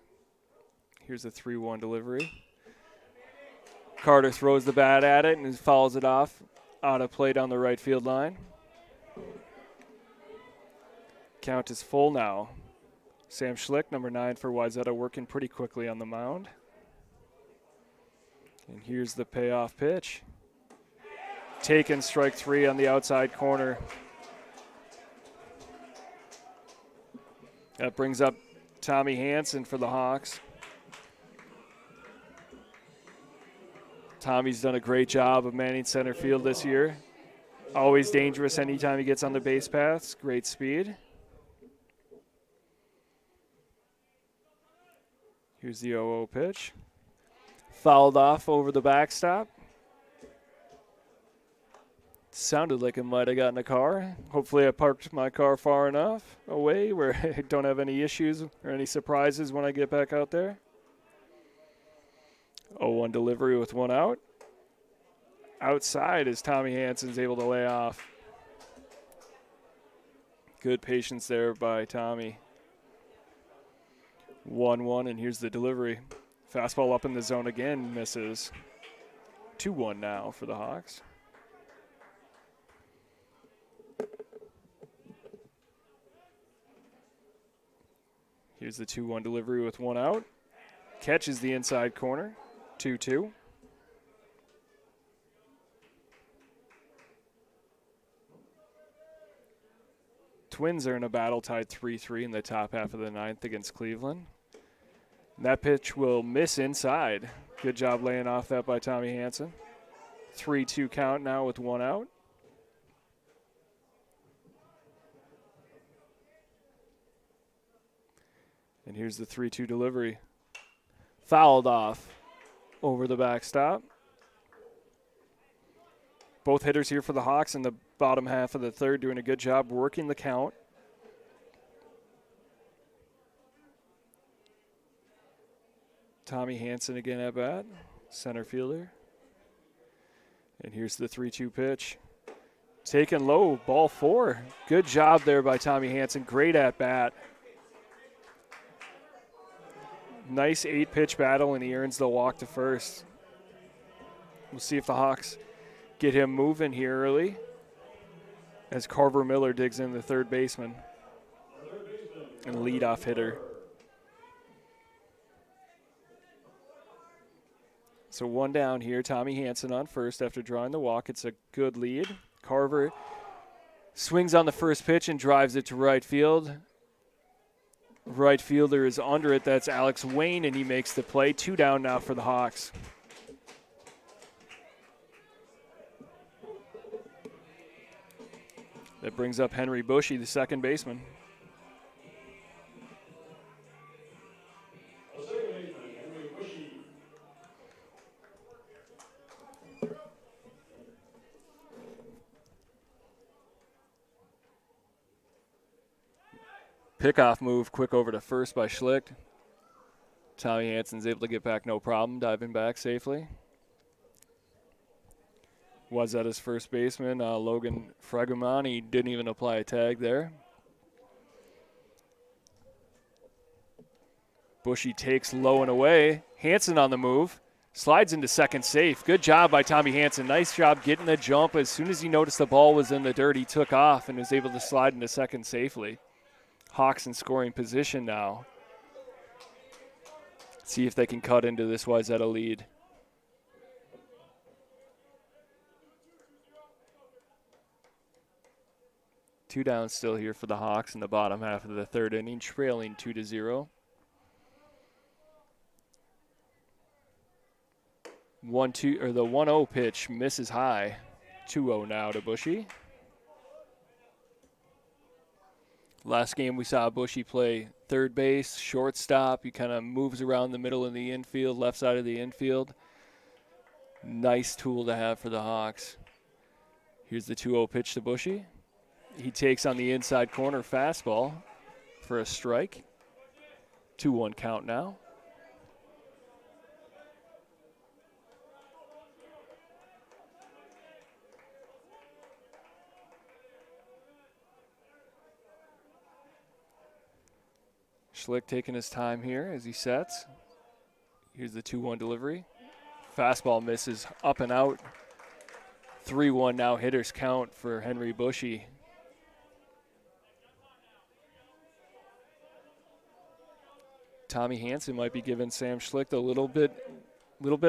Here's the 3-1 delivery. Carter throws the bat at it and fouls it off out of play down the right field line. Count is full now. Sam Schlicht, number 9 for Wayzata, working pretty quickly on the mound. And here's the payoff pitch. Taken, strike 3 on the outside corner. That brings up Tommy Hansen for the Hawks. Tommy's done a great job of manning center field this year. Always dangerous anytime he gets on the base paths. Great speed. Here's the 0-0 pitch. Fouled off over the backstop. Sounded like it might have gotten a car. Hopefully I parked my car far enough away where I don't have any issues or any surprises when I get back out there. 0-1 delivery with 1 out. Outside as Tommy Hansen's able to lay off. Good patience there by Tommy. 1-1, and here's the delivery. Fastball up in the zone again, misses. 2-1 now for the Hawks. Here's the 2-1 delivery with 1 out. Catches the inside corner. 2-2. Twins are in a battle tied 3-3 in the top half of the 9th against Cleveland. And that pitch will miss inside. Good job laying off that by Tommy Hansen. 3-2 count now with 1 out. And here's the 3-2 delivery. Fouled off over the backstop. Both hitters here for the Hawks in the bottom half of the third doing a good job working the count. Tommy Hansen again at bat, center fielder. And here's the 3-2 pitch. Taken low, ball 4. Good job there by Tommy Hansen. Great at bat. Nice 8-pitch battle, and he earns the walk to first. We'll see if the Hawks get him moving here early as Carver Miller digs in, the third baseman and leadoff hitter. So 1 down here. Tommy Hansen on first after drawing the walk. It's a good lead. Carver swings on the first pitch and drives it to right field. Right fielder is under it. That's Alex Wayne, and he makes the play. 2 down now for the Hawks. That brings up Henry Bushy, the second baseman. Pickoff move, quick over to first by Schlicht. Tommy Hansen's able to get back no problem, diving back safely. Was at his first baseman, Logan Fragumani. He didn't even apply a tag there. Bushy takes low and away. Hansen on the move. Slides into second safe. Good job by Tommy Hansen. Nice job getting the jump. As soon as he noticed the ball was in the dirt, he took off and was able to slide into second safely. Hawks in scoring position now. See if they can cut into this Wayzata lead. Two down still here for the Hawks in the bottom half of the third inning, trailing 2-0. 1-2 or the 1-0 pitch misses high. 2-0 now to Bushy. Last game we saw Bushy play third base, shortstop. He kind of moves around the middle of the infield, left side of the infield. Nice tool to have for the Hawks. Here's the 2-0 pitch to Bushy. He takes on the inside corner fastball for a strike. 2-1 count now. Schlick taking his time here as he sets. Here's the 2-1 delivery. Fastball misses up and out. 3-1 now hitters count for Henry Bushy. Tommy Hansen might be giving Sam Schlick a little bit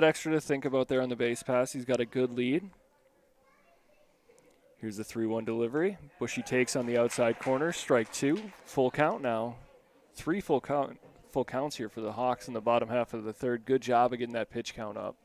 extra to think about there on the base pass. He's got a good lead. Here's the 3-1 delivery. Bushy takes on the outside corner. Strike two. Full count now. Three full counts here for the Hawks in the bottom half of the third. Good job of getting that pitch count up.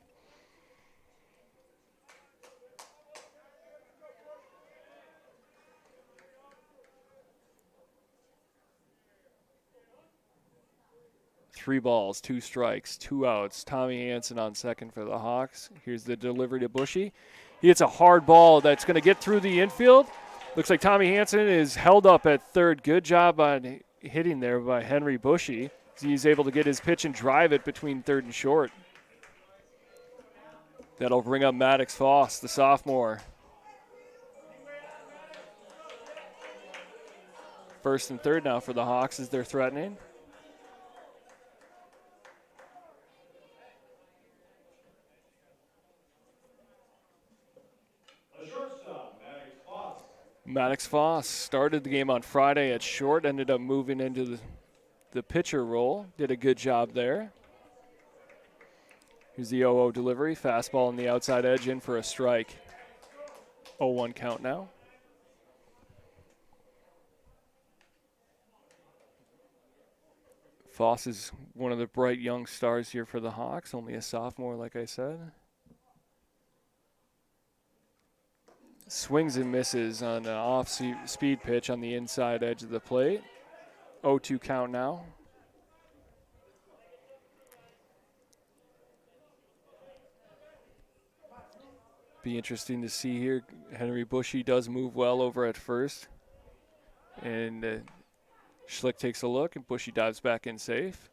Three balls, two strikes, two outs. Tommy Hansen on second for the Hawks. Here's the delivery to Bushy. He hits a hard ball that's going to get through the infield. Looks like Tommy Hansen is held up at third. Good job on hitting there by Henry Bushy. He's able to get his pitch and drive it between third and short. That'll bring up Maddox Foss, the sophomore. First and third now for the Hawks as they're threatening. Maddox Foss started the game on Friday at short, ended up moving into the pitcher role. Did a good job there. Here's the 0-0 delivery. Fastball on the outside edge in for a strike. 0-1 count now. Foss is one of the bright young stars here for the Hawks, only a sophomore like I said. Swings and misses on an off-speed pitch on the inside edge of the plate. 0-2 count now. Be interesting to see here. Henry Bushy does move well over at first. And Schlick takes a look, and Bushy dives back in safe.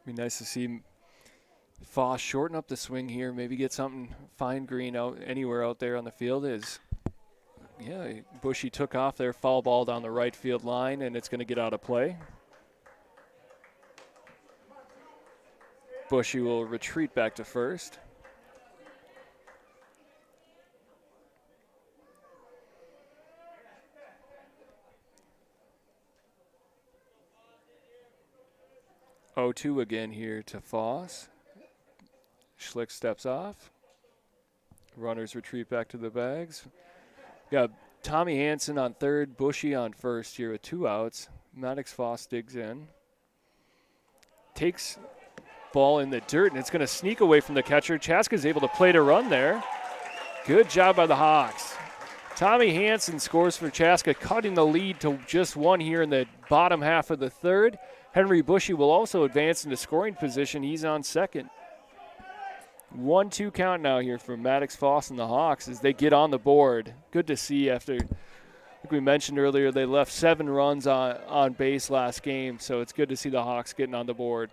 Be nice to see Foss shorten up the swing here, maybe get something fine green out anywhere out there on the field. Bushy took off there, foul ball down the right field line, and it's going to get out of play. Bushy will retreat back to first. Oh, 2 again here to Foss. Schlick steps off. Runners retreat back to the bags. Got Tommy Hansen on third, Bushy on first here with 2 outs. Maddox Foss digs in. Takes ball in the dirt, and it's going to sneak away from the catcher. Chaska's able to play to run there. Good job by the Hawks. Tommy Hansen scores for Chaska, cutting the lead to just 1 here in the bottom half of the third. Henry Bushy will also advance into scoring position. He's on second. 1-2 count now here for Maddox Foss and the Hawks as they get on the board. Good to see after, like we mentioned earlier, they left 7 runs on base last game, so it's good to see the Hawks getting on the board.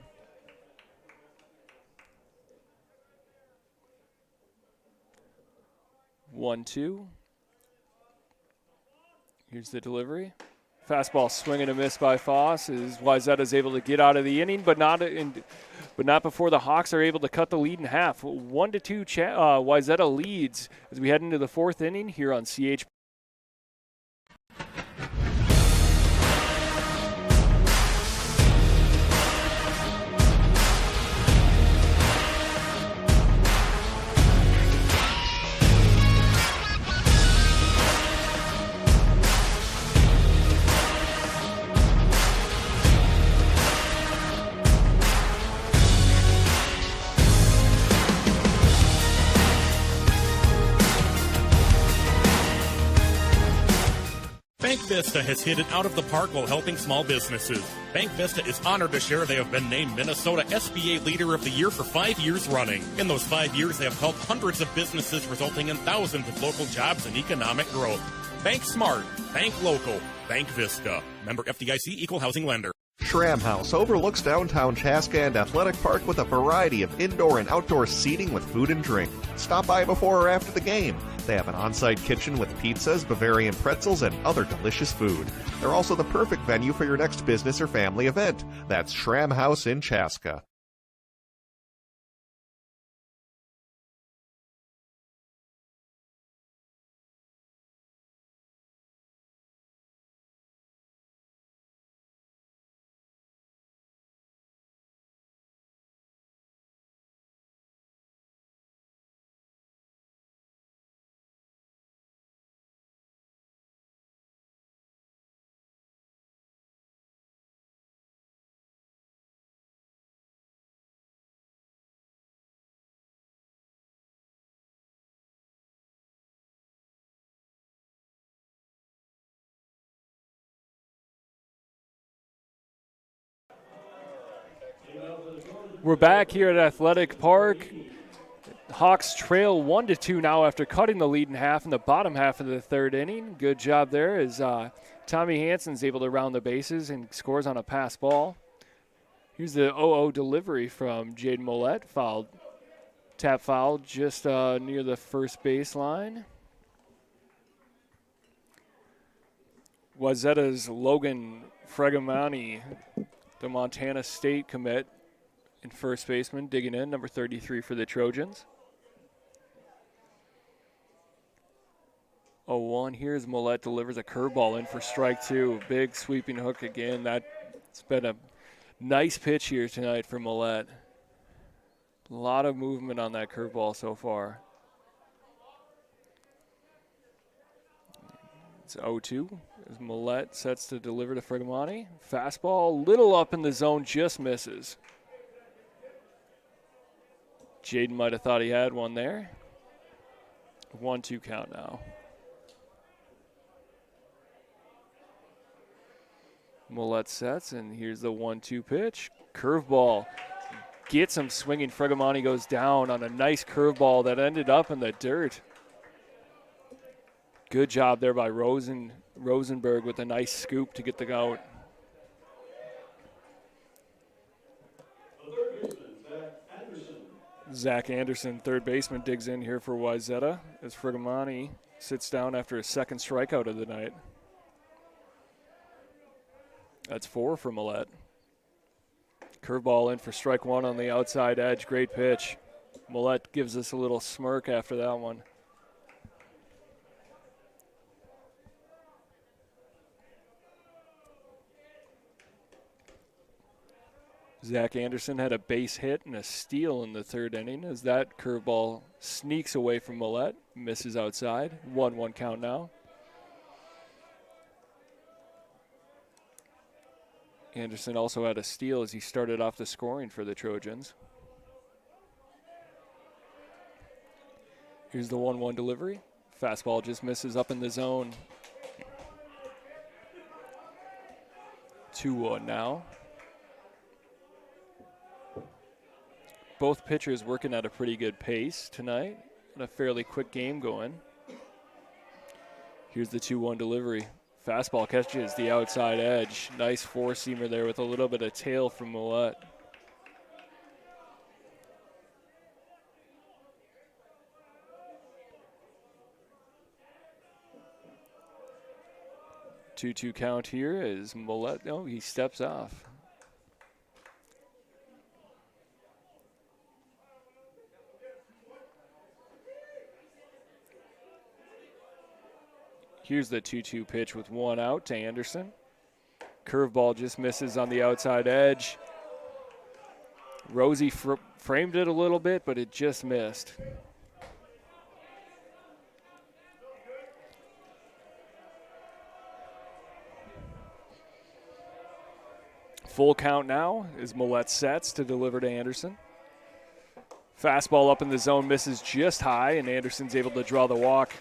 One, 2. Here's the delivery. Fastball swing and a miss by Foss as Wayzata is able to get out of the inning, but not before the Hawks are able to cut the lead in half. 1-2, Wayzata leads as we head into the fourth inning here on CH. Bank Vista has hit it out of the park while helping small businesses. Bank Vista is honored to share they have been named Minnesota SBA Leader of the Year for 5 years running. In those 5 years, they have helped hundreds of businesses, resulting in thousands of local jobs and economic growth. Bank smart, bank local, Bank Vista. Member FDIC, Equal Housing Lender. Schramm House overlooks downtown Chaska and Athletic Park with a variety of indoor and outdoor seating with food and drink. Stop by before or after the game. They have an on-site kitchen with pizzas, Bavarian pretzels, and other delicious food. They're also the perfect venue for your next business or family event. That's Schramm House in Chaska. We're back here at Athletic Park. Hawks trail 1-2 now after cutting the lead in half in the bottom half of the third inning. Good job there as Tommy Hansen's able to round the bases and scores on a pass ball. Here's the 0-0 delivery from Jaden Millette. Tap foul just near the first baseline. Wayzata's Logan Fregamani, the Montana State commit, and first baseman digging in, number 33 for the Trojans. 0-1. Here's Millette, delivers a curveball in for strike two. Big sweeping hook again. That's been a nice pitch here tonight for Millette. A lot of movement on that curveball so far. It's 0-2 as Millette sets to deliver to Fregamani. Fastball, little up in the zone, just misses. Jaden might have thought he had one there. 1-2 count now. Millette sets, and here's the 1-2 pitch. Curveball. Gets him swinging. Fregamani goes down on a nice curveball that ended up in the dirt. Good job there by Rosenberg with a nice scoop to get the out. Zach Anderson, third baseman, digs in here for Wayzata as Fregamani sits down after a second strikeout of the night. That's 4 for Millette. Curveball in for strike one on the outside edge. Great pitch. Millette gives us a little smirk after that one. Zach Anderson had a base hit and a steal in the third inning as that curveball sneaks away from Millette, misses outside. 1-1 count now. Anderson also had a steal as he started off the scoring for the Trojans. Here's the 1-1 delivery. Fastball just misses up in the zone. 2-1 now. Both pitchers working at a pretty good pace tonight. And a fairly quick game going. Here's the 2-1 delivery. Fastball catches the outside edge. Nice four-seamer there with a little bit of tail from Millette. 2-2 count here as Millette, he steps off. Here's the 2-2 pitch with 1 out to Anderson. Curveball just misses on the outside edge. Rosie framed it a little bit, but it just missed. Full count now as Millette sets to deliver to Anderson. Fastball up in the zone misses just high, and Anderson's able to draw the walk.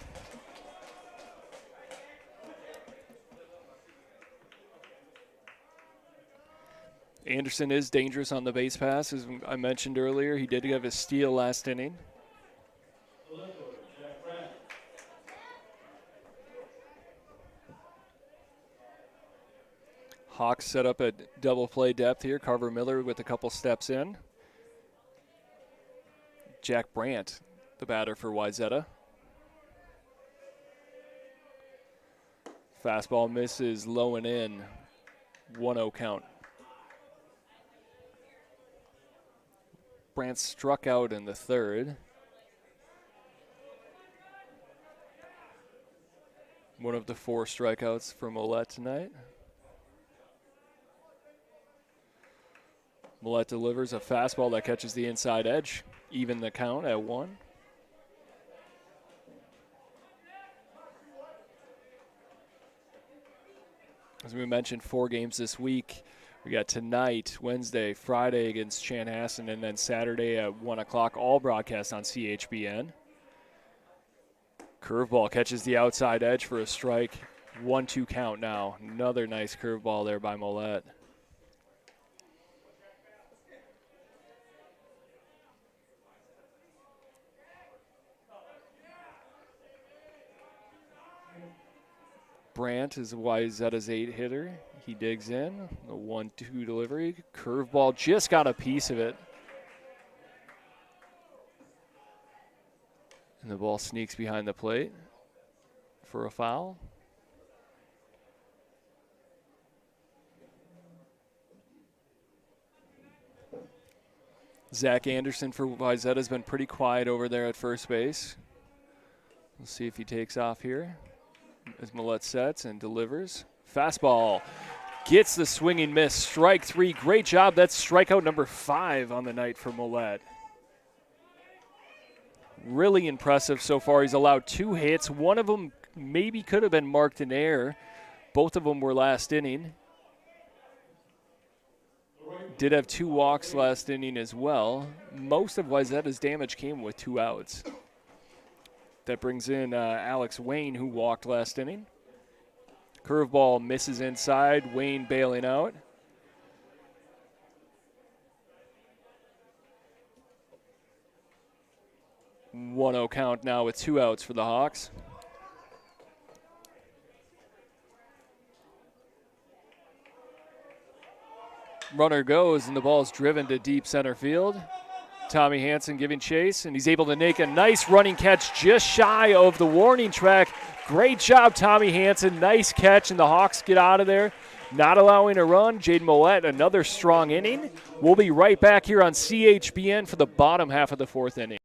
Anderson is dangerous on the base pass, as I mentioned earlier. He did have a steal last inning. Hawks set up a double play depth here. Carver Miller with a couple steps in. Jack Brandt, the batter for Wayzata. Fastball misses low and in. 1-0 count. Brandt struck out in the third. One of the 4 strikeouts for Millette tonight. Millette delivers a fastball that catches the inside edge. Even the count at 1. As we mentioned, 4 games this week. We got tonight, Wednesday, Friday against Chanhassen, and then Saturday at 1 o'clock, all broadcast on CHBN. Curveball catches the outside edge for a strike. 1-2 count now. Another nice curveball there by Millette. Brandt is Wayzata's 8 hitter. He digs in. The 1-2 delivery. Curveball just got a piece of it. And the ball sneaks behind the plate for a foul. Zach Anderson for Wayzata has been pretty quiet over there at first base. We'll see if he takes off here. As Millette sets and delivers. Fastball gets the swinging miss. Strike 3. Great job. That's strikeout number 5 on the night for Millette. Really impressive so far. He's allowed 2 hits. One of them maybe could have been marked in error. Both of them were last inning. Did have 2 walks last inning as well. Most of Wayzata's damage came with 2 outs. That brings in Alex Wayne, who walked last inning. Curveball misses inside. Wayne bailing out. One-0 count now with 2 outs for the Hawks. Runner goes, and the ball is driven to deep center field. Tommy Hansen giving chase, and he's able to make a nice running catch just shy of the warning track. Great job, Tommy Hansen. Nice catch, and the Hawks get out of there. Not allowing a run. Jaden Millette, another strong inning. We'll be right back here on CHBN for the bottom half of the 4th inning.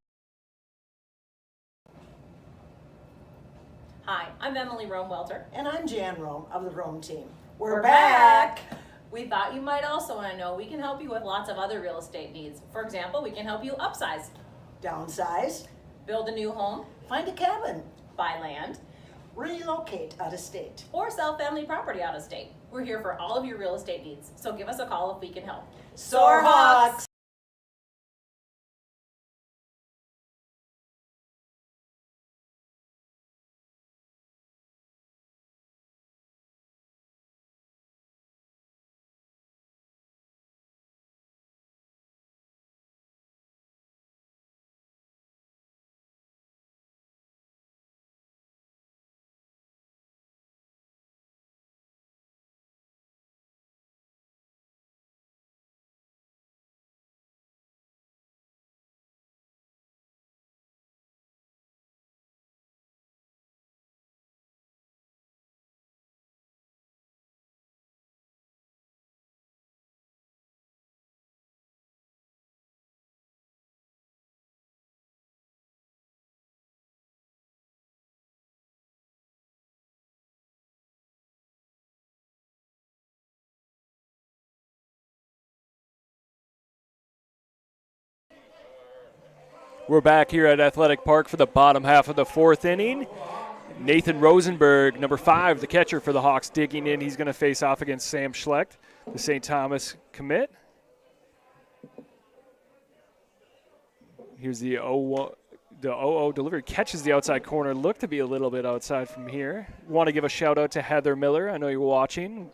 Hi, I'm Emily Rome-Welter. And I'm Jan Rome of the Rome team. We're back. back. We thought you might also want to know we can help you with lots of other real estate needs. For example, we can help you upsize, Downsize, build a new home, find a cabin, buy land, relocate out of state. or sell family property out of state. We're here for all of your real estate needs, so give us a call if we can help. Soar Hawks! We're back here at Athletic Park for the bottom half of the fourth inning. Nathan Rosenberg, number 5, the catcher for the Hawks, digging in. He's going to face off against Sam Schlecht, the St. Thomas commit. Here's the 0-0 delivery. Catches the outside corner. Looked to be a little bit outside from here. Want to give a shout-out to Heather Miller. I know you're watching.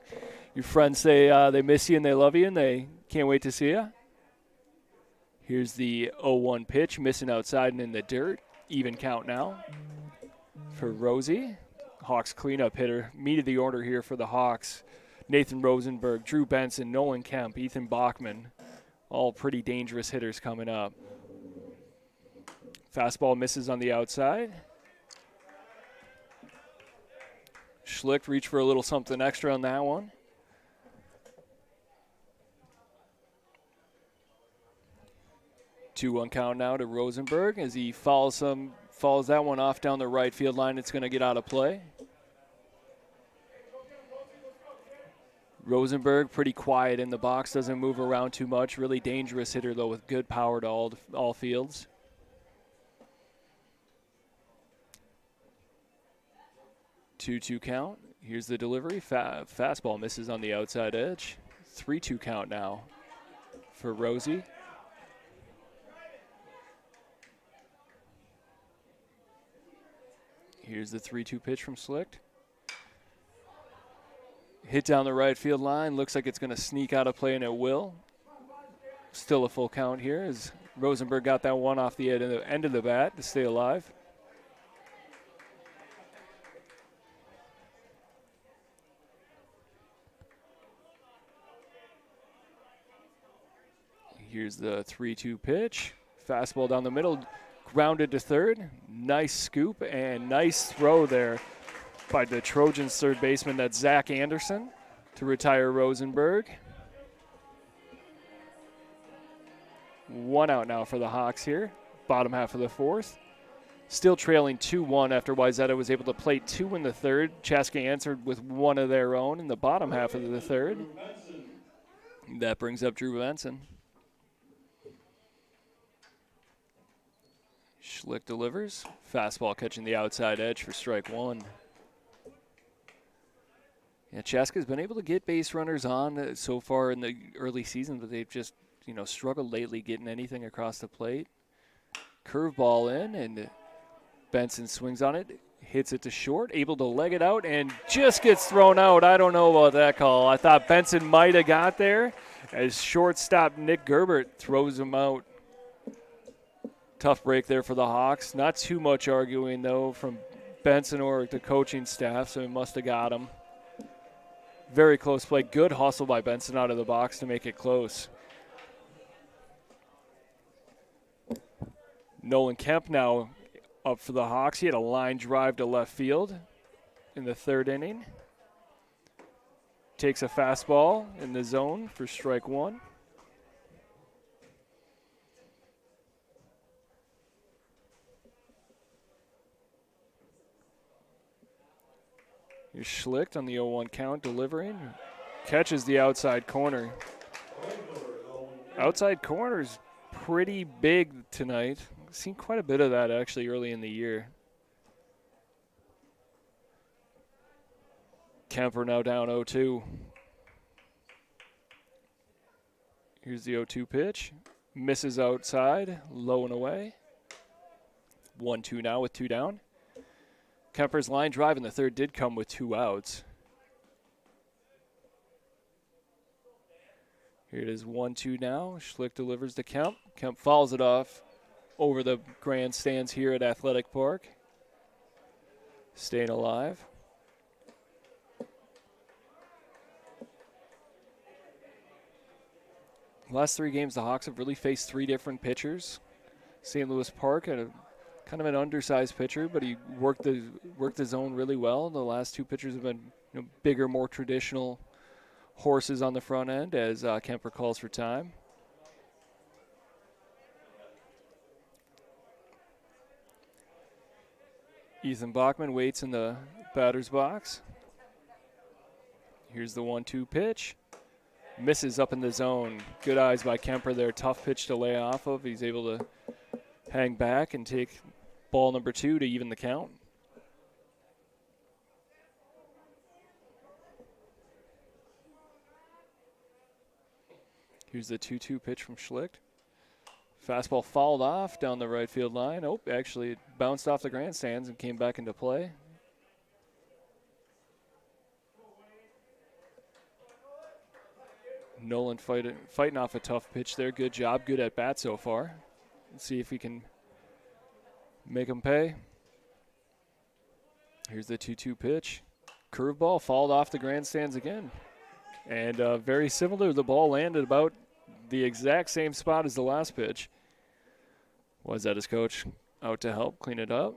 Your friends say they miss you and they love you and they can't wait to see you. Here's the 0-1 pitch, missing outside and in the dirt. Even count now for Rosie. Hawks cleanup hitter. Meat of the order here for the Hawks. Nathan Rosenberg, Drew Benson, Nolan Kemp, Ethan Bachmann. All pretty dangerous hitters coming up. Fastball misses on the outside. Schlicht reached for a little something extra on that one. Two-one count now to Rosenberg as he falls that one off down the right field line. It's going to get out of play. Rosenberg pretty quiet in the box, doesn't move around too much. Really dangerous hitter though, with good power to all fields. Two count. Here's the delivery. Fastball misses on the outside edge. 3-2 count now for Rosie. Here's the 3-2 pitch from Schlicht. Hit down the right field line. Looks like it's going to sneak out of play, and it will. Still a full count here as Rosenberg got that one off the end of the bat to stay alive. Here's the 3-2 pitch. Fastball down the middle. Grounded to third. Nice scoop and nice throw there by the Trojans' third baseman. That's Zach Anderson to retire Rosenberg. 1 out now for the Hawks here. Bottom half of the fourth. Still trailing 2-1 after Wayzata was able to plate 2 in the third. Chaska answered with 1 of their own in the bottom half of the third. That brings up Drew Benson. Schlicht delivers. Fastball catching the outside edge for strike 1. Yeah, Chaska's been able to get base runners on so far in the early season, but they've just, struggled lately getting anything across the plate. Curveball in, and Benson swings on it, hits it to short, able to leg it out, and just gets thrown out. I don't know about that call. I thought Benson might have got there as shortstop Nick Gerbert throws him out. Tough break there for the Hawks. Not too much arguing, though, from Benson or the coaching staff, so he must have got him. Very close play. Good hustle by Benson out of the box to make it close. Nolan Kemp now up for the Hawks. He had a line drive to left field in the third inning. Takes a fastball in the zone for strike 1. Here's Schlicht on the 0-1 count, delivering. Catches the outside corner. Outside corner's pretty big tonight. Seen quite a bit of that actually early in the year. Kemper now down 0-2. Here's the 0-2 pitch. Misses outside, low and away. 1-2 now with 2 down. Kemper's line drive in the third did come with 2 outs. Here it is 1-2 now. Schlicht delivers to Kemp. Kemp fouls it off over the grandstands here at Athletic Park. Staying alive. Last 3 games, the Hawks have really faced 3 different pitchers. St. Louis Park had a kind of an undersized pitcher, but he worked the zone really well. The last 2 pitchers have been bigger, more traditional horses on the front end as Kemper calls for time. Ethan Bachmann waits in the batter's box. Here's the 1-2 pitch. Misses up in the zone. Good eyes by Kemper there. Tough pitch to lay off of. He's able to hang back and take ball number 2 to even the count. Here's the 2-2 pitch from Schlicht. Fastball fouled off down the right field line. Oh, actually it bounced off the grandstands and came back into play. Nolan fighting off a tough pitch there. Good job. Good at bat so far. Let's see if we can make him pay. Here's the 2-2 pitch. Curveball fouled off the grandstands again. And very similar, the ball landed about the exact same spot as the last pitch. Wayzata's coach out to help clean it up.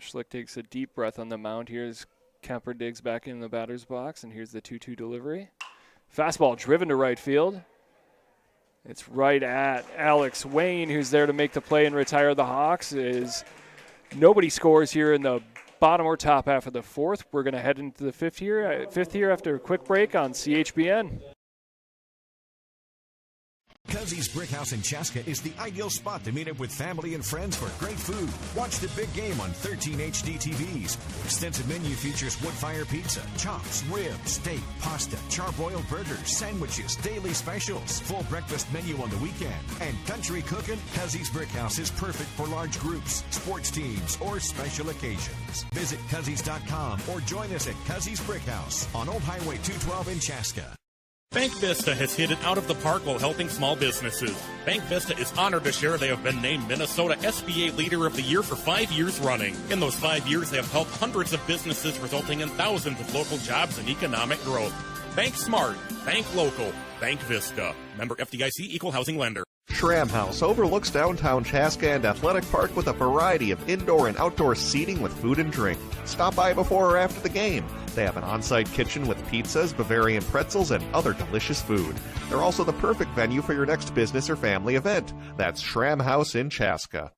Schlicht takes a deep breath on the mound here as Kemper digs back in the batter's box, and here's the 2-2 delivery. Fastball driven to right field. It's right at Alex Wayne, who's there to make the play and retire the Hawks. Nobody scores here in the bottom or top half of the fourth. We're going to head into the fifth here after a quick break on CHBN. Cuzzy's Brickhouse in Chaska is the ideal spot to meet up with family and friends for great food. Watch the big game on 13 HD TVs. Extensive menu features wood-fire pizza, chops, ribs, steak, pasta, charbroiled burgers, sandwiches, daily specials, full breakfast menu on the weekend, and country cooking. Cuzzy's Brickhouse is perfect for large groups, sports teams, or special occasions. Visit Cuzzies.com or join us at Cuzzy's Brickhouse on Old Highway 212 in Chaska. Bank Vista has hit it out of the park while helping small businesses. Bank Vista is honored to share they have been named Minnesota SBA Leader of the Year for 5 years running. In those 5 years, they have helped hundreds of businesses, resulting in thousands of local jobs and economic growth. Bank smart, bank local, Bank Vista. Member FDIC, Equal Housing Lender. Schramm House overlooks downtown Chaska and Athletic Park with a variety of indoor and outdoor seating with food and drink. Stop by before or after the game. They have an on-site kitchen with pizzas, Bavarian pretzels, and other delicious food. They're also the perfect venue for your next business or family event. That's Schramm House in Chaska.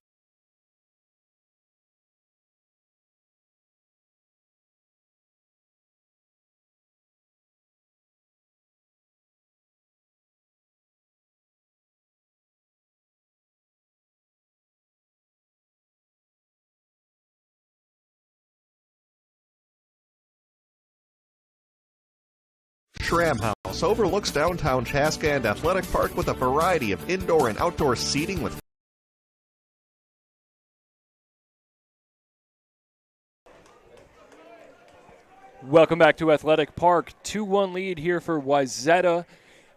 Schramm House overlooks downtown Chaska and Athletic Park with a variety of indoor and outdoor seating with Welcome back to Athletic Park. 2-1 lead here for Wayzata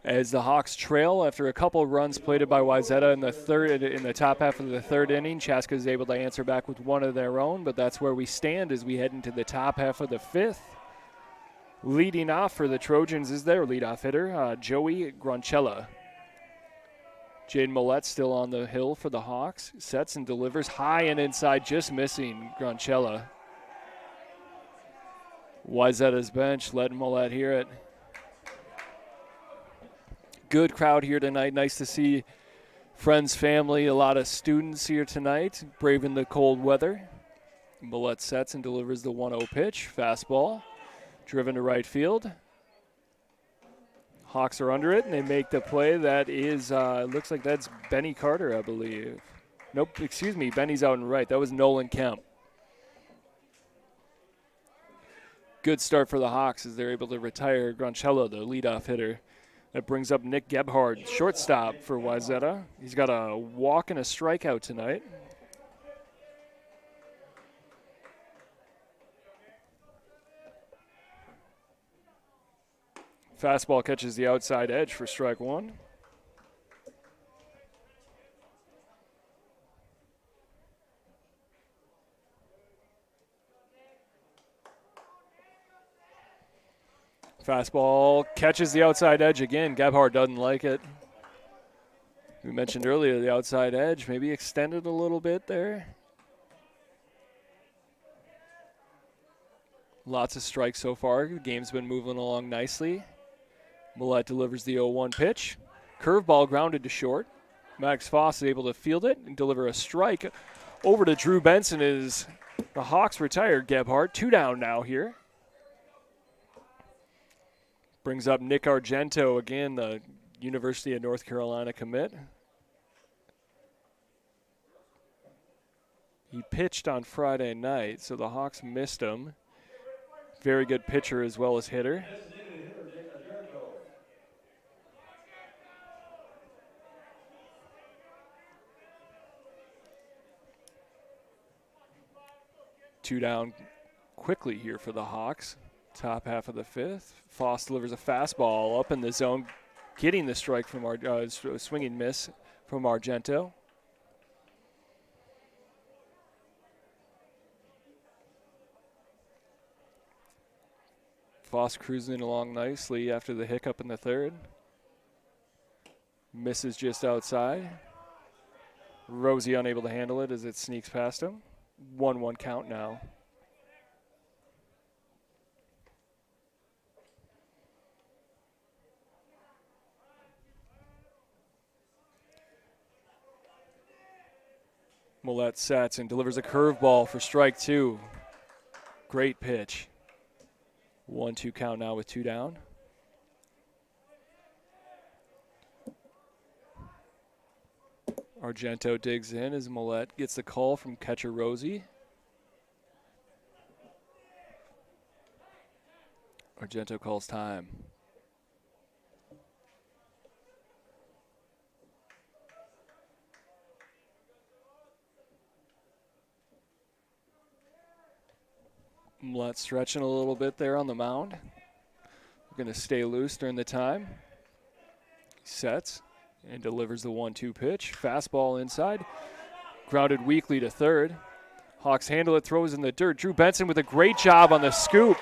as the Hawks trail after a couple runs plated by Wayzata in the top half of the third inning. Chaska is able to answer back with one of their own, but that's where we stand as we head into the top half of the fifth. Leading off for the Trojans is their leadoff hitter, Joey Gronchella. Jaden Millette still on the hill for the Hawks. Sets and delivers high and inside, just missing Gronchella. Wayzata's bench letting Millette hear it. Good crowd here tonight. Nice to see friends, family, a lot of students here tonight, braving the cold weather. Millette sets and delivers the 1-0 pitch. Fastball. Driven to right field. Hawks are under it, and they make the play. That is, looks like that's Benny Carter, I believe. Nope, excuse me, Benny's out and right. That was Nolan Kemp. Good start for the Hawks as they're able to retire Gronchella, the leadoff hitter. That brings up Nick Gebhard, shortstop for Wayzata. He's got a walk and a strikeout tonight. Fastball catches the outside edge for strike one. Fastball catches the outside edge again. Gebhard doesn't like it. We mentioned earlier the outside edge, maybe extended a little bit there. Lots of strikes so far. The game's been moving along nicely. Millette delivers the 0-1 pitch. Curveball grounded to short. Max Foss is able to field it and deliver a strike over to Drew Benson as the Hawks retired Gebhard. 2 down now here. Brings up Nick Argento again, the University of North Carolina commit. He pitched on Friday night, so the Hawks missed him. Very good pitcher as well as hitter. Two down quickly here for the Hawks. Top half of the fifth. Foss delivers a fastball up in the zone, getting the strike from swinging miss from Argento. Foss cruising along nicely after the hiccup in the third. Misses just outside. Rosie unable to handle it as it sneaks past him. 1-1 count now. Millette sets and delivers a curveball for strike two. Great pitch. 1-2 count now with two down. Argento digs in as Millette gets the call from catcher Rosie. Argento calls time. Millette stretching a little bit there on the mound. We're going to stay loose during the time. He sets and delivers the 1-2 pitch. Fastball inside. Grounded weakly to third. Hawks handle it, throws in the dirt. Drew Benson with a great job on the scoop.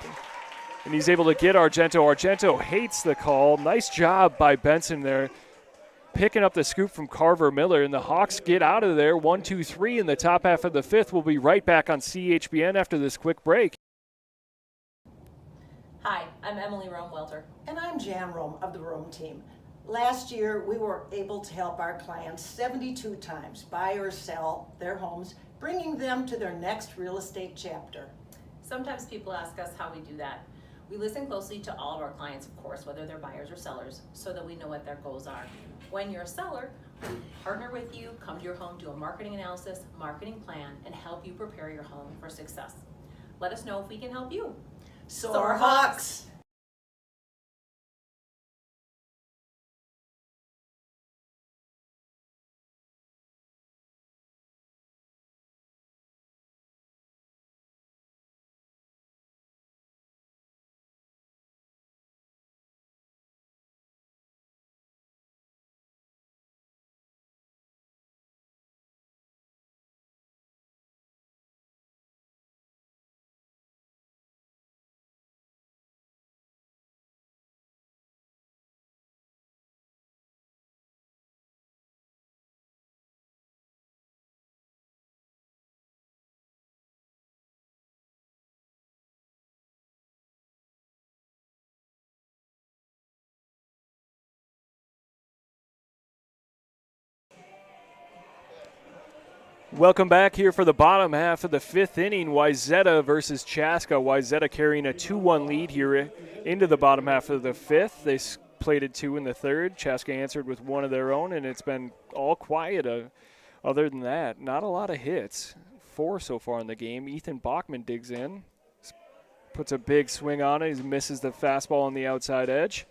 And he's able to get Argento. Argento hates the call. Nice job by Benson there, picking up the scoop from Carver Miller. And the Hawks get out of there 1-2-3 in the top half of the fifth. We'll be right back on CHBN after this quick break. Hi, I'm Emily Rome-Welter. And I'm Jan Rome of the Rome team. Last year, we were able to help our clients 72 times buy or sell their homes, bringing them to their next real estate chapter. Sometimes people ask us how we do that. We listen closely to all of our clients, of course, whether they're buyers or sellers, so that we know what their goals are. When you're a seller, we partner with you, come to your home, do a marketing analysis, marketing plan, and help you prepare your home for success. Let us know if we can help you. Soar Hawks! Welcome back here for the bottom half of the fifth inning. Wayzata versus Chaska. Wayzata carrying a 2-1 lead here into the bottom half of the fifth. They plated two in the third. Chaska answered with one of their own, and it's been all quiet other than that. Not a lot of hits. 4 so far in the game. Ethan Bachmann digs in, puts a big swing on it. He misses the fastball on the outside edge.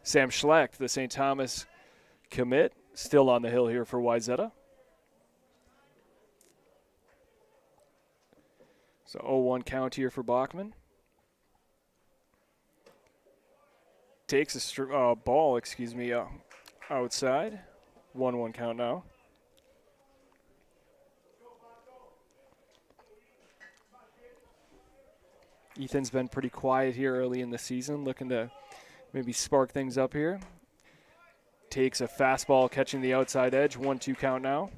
Sam Schlecht, the St. Thomas commit, still on the hill here for Wayzata. So 0-1 count here for Bachmann. Takes a ball, outside. 1-1 count now. Ethan's been pretty quiet here early in the season, looking to maybe spark things up here. Takes a fastball, catching the outside edge. 1-2 count now.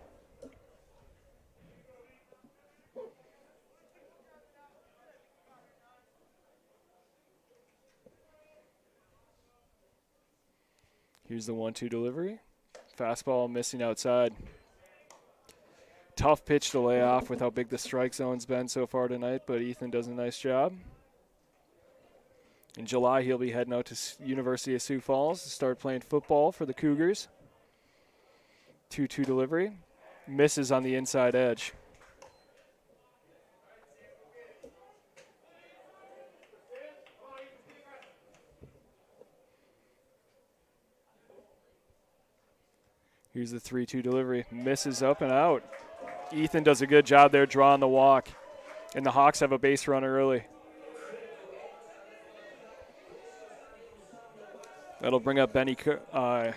Here's the 1-2 delivery. Fastball missing outside. Tough pitch to lay off with how big the strike zone's been so far tonight, but Ethan does a nice job. In July, he'll be heading out to University of Sioux Falls to start playing football for the Cougars. 2-2 delivery. Misses on the inside edge. Here's the 3-2 delivery. Misses up and out. Ethan does a good job there drawing the walk. And the Hawks have a base runner early. That'll bring up Benny Carter,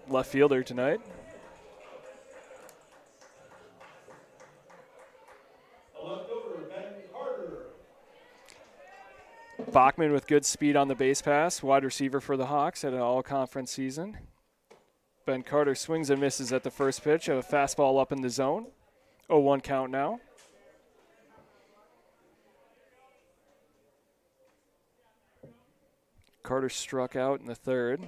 left fielder tonight. Bachmann with good speed on the base pass, wide receiver for the Hawks at an all-conference season. Ben Carter swings and misses at the first pitch of a fastball up in the zone. 0-1 count now. Carter struck out in the third.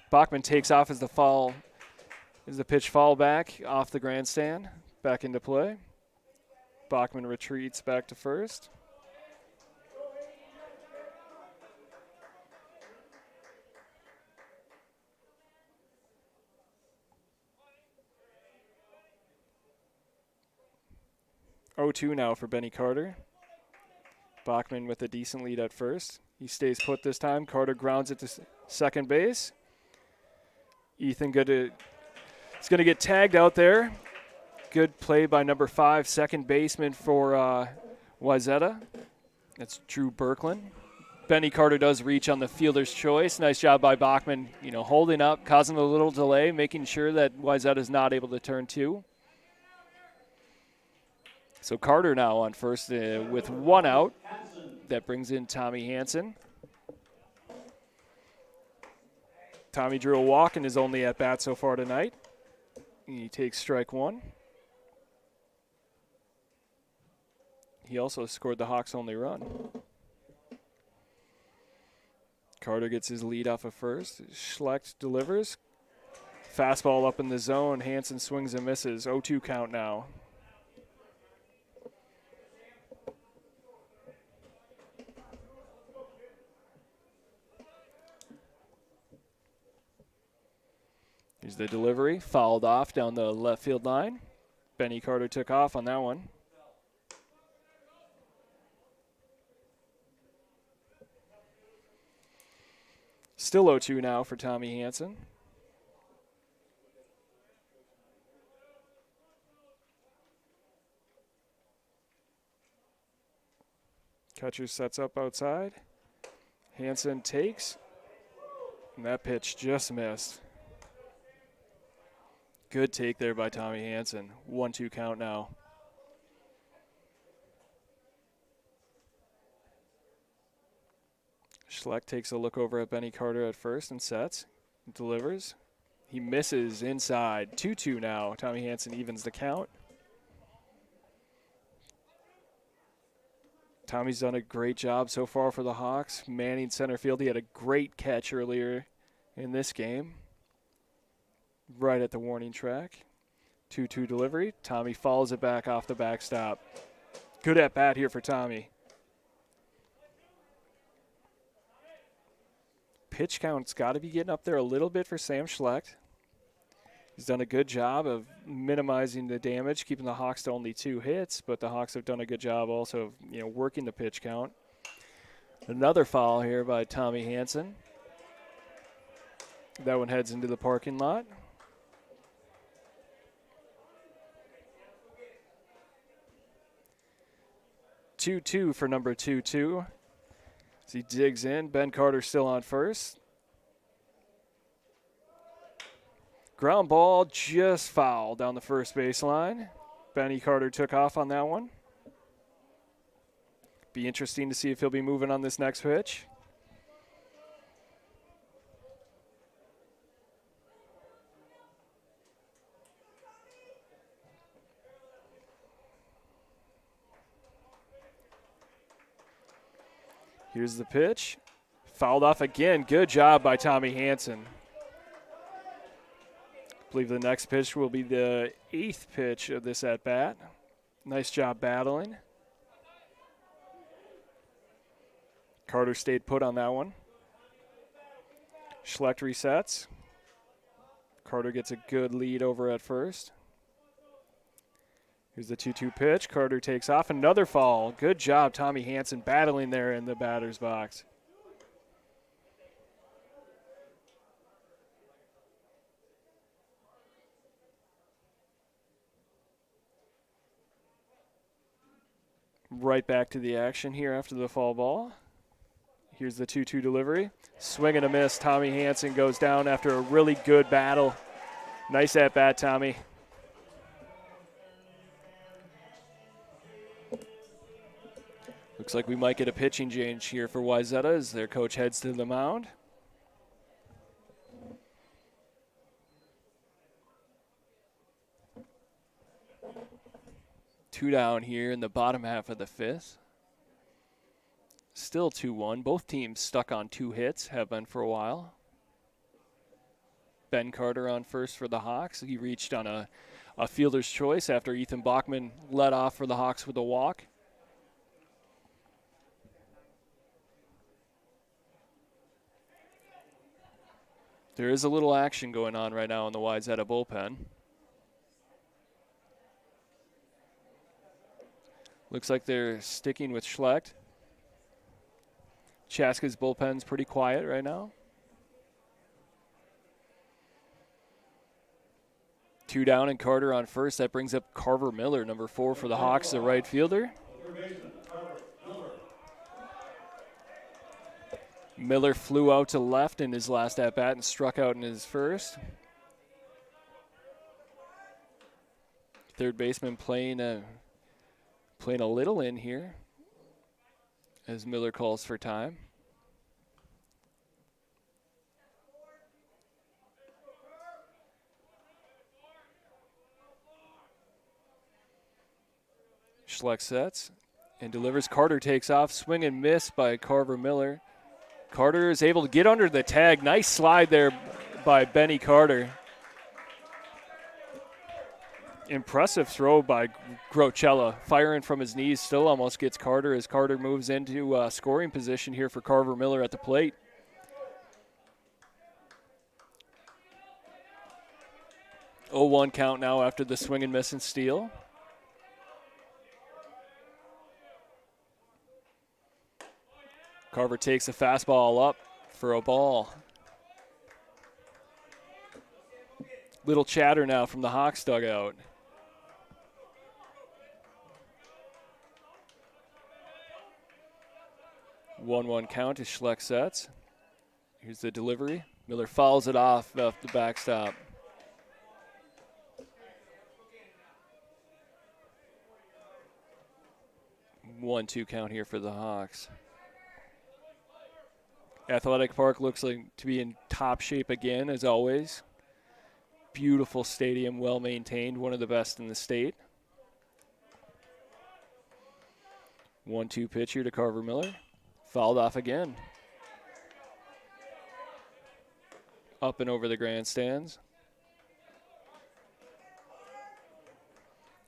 Bachmann takes off as the pitch foul back off the grandstand, back into play. Bachmann retreats back to first. Oh-2 now for Benny Carter. Bachmann with a decent lead at first. He stays put this time. Carter grounds it to second base. Ethan is going to get tagged out there. Good play by number 5, second baseman for Wayzata. That's Drew Berkland. Benny Carter does reach on the fielder's choice. Nice job by Bachmann, holding up, causing a little delay, making sure that Wayzata is not able to turn 2. So Carter now on first with 1 out. That brings in Tommy Hansen. Tommy drew a walk in his only at-bat so far tonight. He takes strike 1. He also scored the Hawks' only run. Carter gets his lead off of first. Schlecht delivers. Fastball up in the zone. Hansen swings and misses. 0-2 count now. Here's the delivery, fouled off down the left field line. Benny Carter took off on that one. Still 0-2 now for Tommy Hansen. Catcher sets up outside. Hansen takes, and that pitch just missed. Good take there by Tommy Hansen. 1-2 count now. Schlecht takes a look over at Benny Carter at first and sets. Delivers. He misses inside. 2-2 now. Tommy Hansen evens the count. Tommy's done a great job so far for the Hawks. Manning center field. He had a great catch earlier in this game. Right at the warning track. 2-2 delivery. Tommy follows it back off the backstop. Good at bat here for Tommy. Pitch count's got to be getting up there a little bit for Sam Schlecht. He's done a good job of minimizing the damage, keeping the Hawks to only 2 hits, but the Hawks have done a good job also of working the pitch count. Another foul here by Tommy Hansen. That one heads into the parking lot. 2-2 for number 2-2. As he digs in, Ben Carter still on first. Ground ball just foul down the first baseline. Benny Carter took off on that one. Be interesting to see if he'll be moving on this next pitch. Here's the pitch. Fouled off again. Good job by Tommy Hansen. I believe the next pitch will be the 8th pitch of this at-bat. Nice job battling. Carter stayed put on that one. Schlecht resets. Carter gets a good lead over at first. Here's the 2-2 pitch. Carter takes off. Another fall. Good job, Tommy Hansen, battling there in the batter's box. Right back to the action here after the fall ball. Here's the 2-2 delivery. Swing and a miss. Tommy Hansen goes down after a really good battle. Nice at bat, Tommy. Looks like we might get a pitching change here for Wayzata as their coach heads to the mound. Two down here in the bottom half of the fifth. Still 2-1. Both teams stuck on 2 hits, have been for a while. Ben Carter on first for the Hawks. He reached on a fielder's choice after Ethan Bachmann led off for the Hawks with a walk. There is a little action going on right now in the Wayzata bullpen. Looks like they're sticking with Schlecht. Chaska's bullpen's pretty quiet right now. 2 down and Carter on first. That brings up Carver Miller, number 4 for the Hawks, the right fielder. Miller flew out to left in his last at-bat and struck out in his first. Third baseman playing a little in here as Miller calls for time. Schlecht sets and delivers. Carter takes off. Swing and miss by Carver Miller. Carter is able to get under the tag. Nice slide there by Benny Carter. Impressive throw by Grochella. Firing from his knees, still almost gets Carter as Carter moves into scoring position here for Carver Miller at the plate. Oh, 1 count now after the swing and miss and steal. Carver takes a fastball up for a ball. Little chatter now from the Hawks dugout. One count as Schlecht sets. Here's the delivery. Miller fouls it off the backstop. One-two count here for the Hawks. Athletic Park looks like to be in top shape again, as always. Beautiful stadium, well maintained, one of the best in the state. 1-2 pitch here to Carver Miller. Fouled off again. Up and over the grandstands.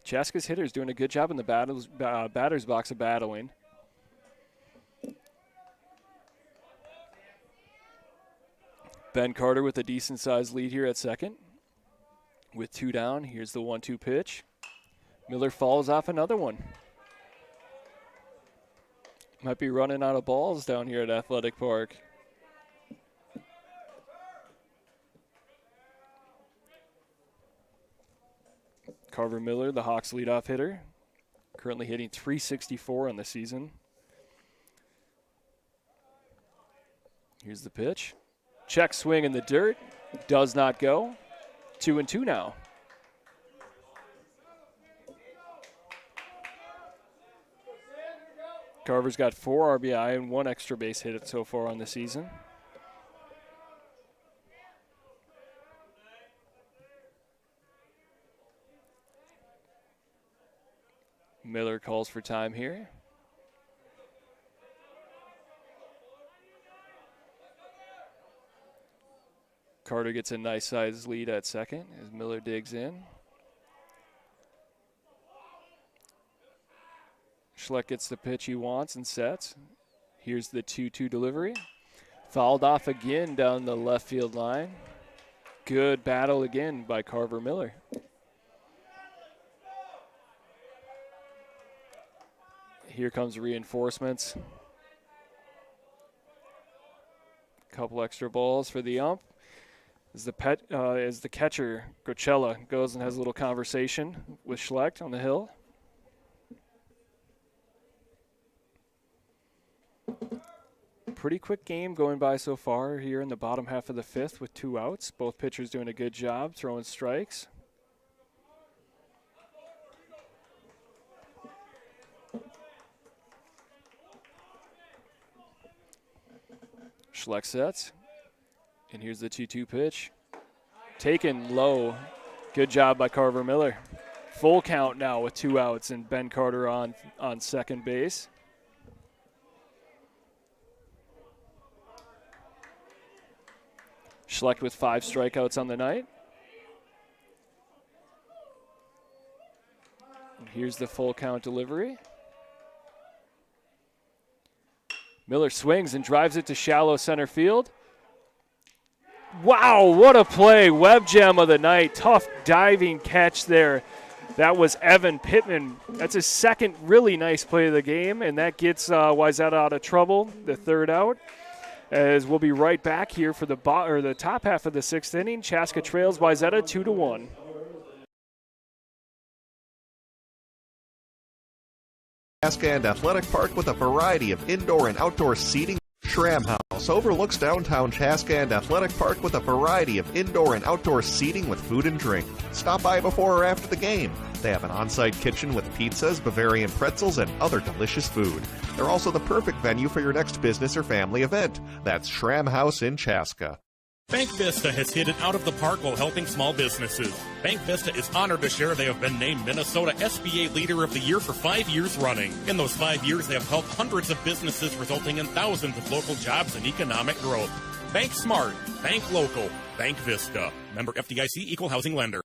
Chaska's hitter's doing a good job in the batter's box of battling. Ben Carter with a decent-sized lead here at second. With 2 down, here's the 1-2 pitch. Miller falls off another one. Might be running out of balls down here at Athletic Park. Carver Miller, the Hawks leadoff hitter, currently hitting .364 on the season. Here's the pitch. Check swing in the dirt. Does not go. 2-2 now. Carver's got 4 RBI and 1 extra base hit so far on the season. Miller calls for time here. Carter gets a nice sized lead at second as Miller digs in. Schlecht gets the pitch he wants and sets. Here's the 2-2 delivery. Fouled off again down the left field line. Good battle again by Carver Miller. Here comes reinforcements. Couple extra balls for the ump. As the catcher, Grocella, goes and has a little conversation with Schlecht on the hill. Pretty quick game going by so far here in the bottom half of the fifth with 2 outs. Both pitchers doing a good job throwing strikes. Schlecht sets. And here's the 2-2 pitch. Taken low. Good job by Carver Miller. Full count now with 2 outs and Ben Carter on second base. Schlecht with 5 strikeouts on the night. And here's the full count delivery. Miller swings and drives it to shallow center field. Wow, what a play. Web gem of the night. Tough diving catch there. That was Evan Pittman. That's his second really nice play of the game, and that gets Wayzata out of trouble, the 3rd out. As we'll be right back here for the top half of the 6th inning. Chaska trails Wayzata 2-1. Chaska and Athletic Park with a variety of indoor and outdoor seating. Schramm House overlooks downtown Chaska and Athletic Park with a variety of indoor and outdoor seating with food and drink. Stop by before or after the game. They have an on-site kitchen with pizzas, Bavarian pretzels, and other delicious food. They're also the perfect venue for your next business or family event. That's Schramm House in Chaska. Bank Vista has hit it out of the park while helping small businesses. Bank Vista is honored to share they have been named Minnesota SBA Leader of the Year for 5 years running. In those 5 years, they have helped hundreds of businesses, resulting in thousands of local jobs and economic growth. Bank smart, bank local, Bank Vista. Member FDIC, Equal Housing Lender.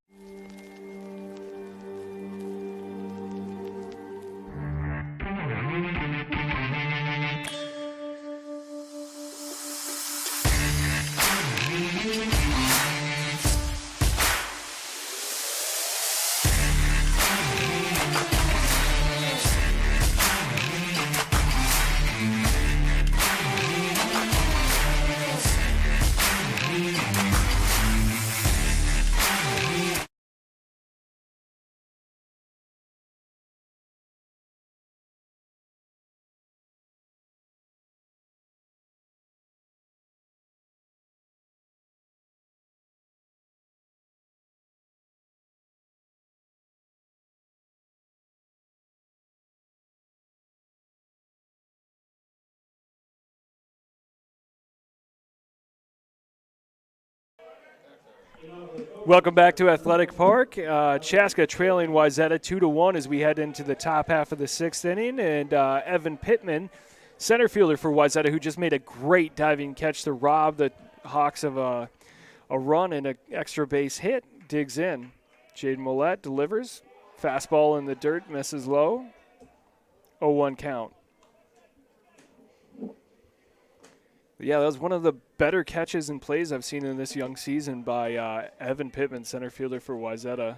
Welcome back to Athletic Park. Chaska trailing Wayzata 2-1 as we head into the top half of the 6th inning. And Evan Pittman, center fielder for Wayzata, who just made a great diving catch to rob the Hawks of a run and an extra base hit, digs in. Jaden Millette delivers. Fastball in the dirt, misses low. 0-1 count. Yeah, that was one of the better catches and plays I've seen in this young season by Evan Pittman, center fielder for Wayzata,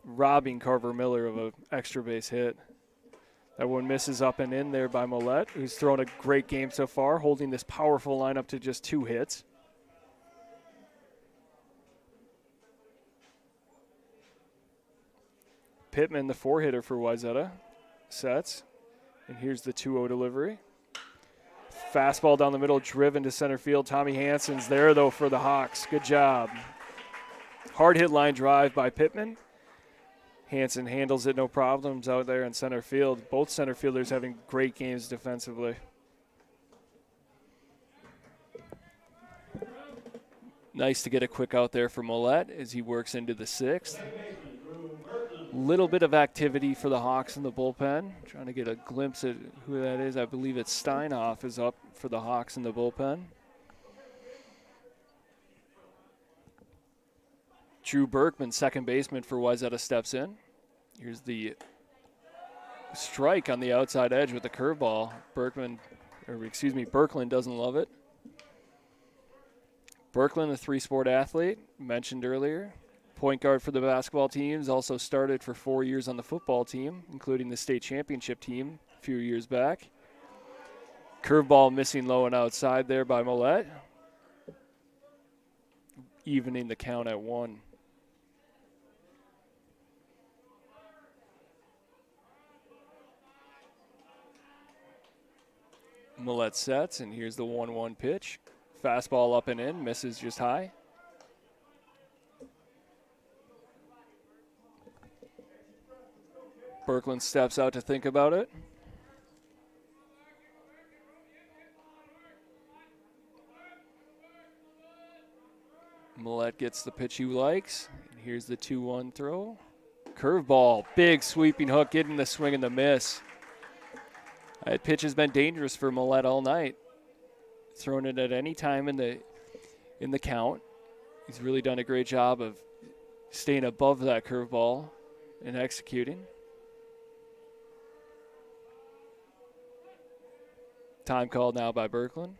robbing Carver Miller of an extra base hit. That one misses up and in there by Millette, who's thrown a great game so far, holding this powerful lineup to just 2 hits. Pittman, the 4-hitter for Wayzata, sets. And here's the 2-0 delivery. Fastball down the middle, driven to center field. Tommy Hansen's there, though, for the Hawks. Good job. Hard hit line drive by Pittman. Hansen handles it, no problems out there in center field. Both center fielders having great games defensively. Nice to get a quick out there for Millette as he works into the 6th. Little bit of activity for the Hawks in the bullpen. Trying to get a glimpse at who that is. I believe it's Steinhoff is up for the Hawks in the bullpen. Drew Berkman, second baseman for Wayzata, steps in. Here's the strike on the outside edge with the curveball. Berkland doesn't love it. Berkland, a three-sport athlete, mentioned earlier. Point guard for the basketball teams, also started for 4 years on the football team, including the state championship team a few years back. Curveball missing low and outside there by Millette. Evening the count at 1. Millette sets, and here's the 1-1 pitch. Fastball up and in, misses just high. Berkland steps out to think about it. Millette gets the pitch he likes. And here's the 2-1 throw. Curveball, big sweeping hook, getting the swing and the miss. That pitch has been dangerous for Millette all night. Throwing it at any time in the count. He's really done a great job of staying above that curveball and executing. Time called now by Berkland.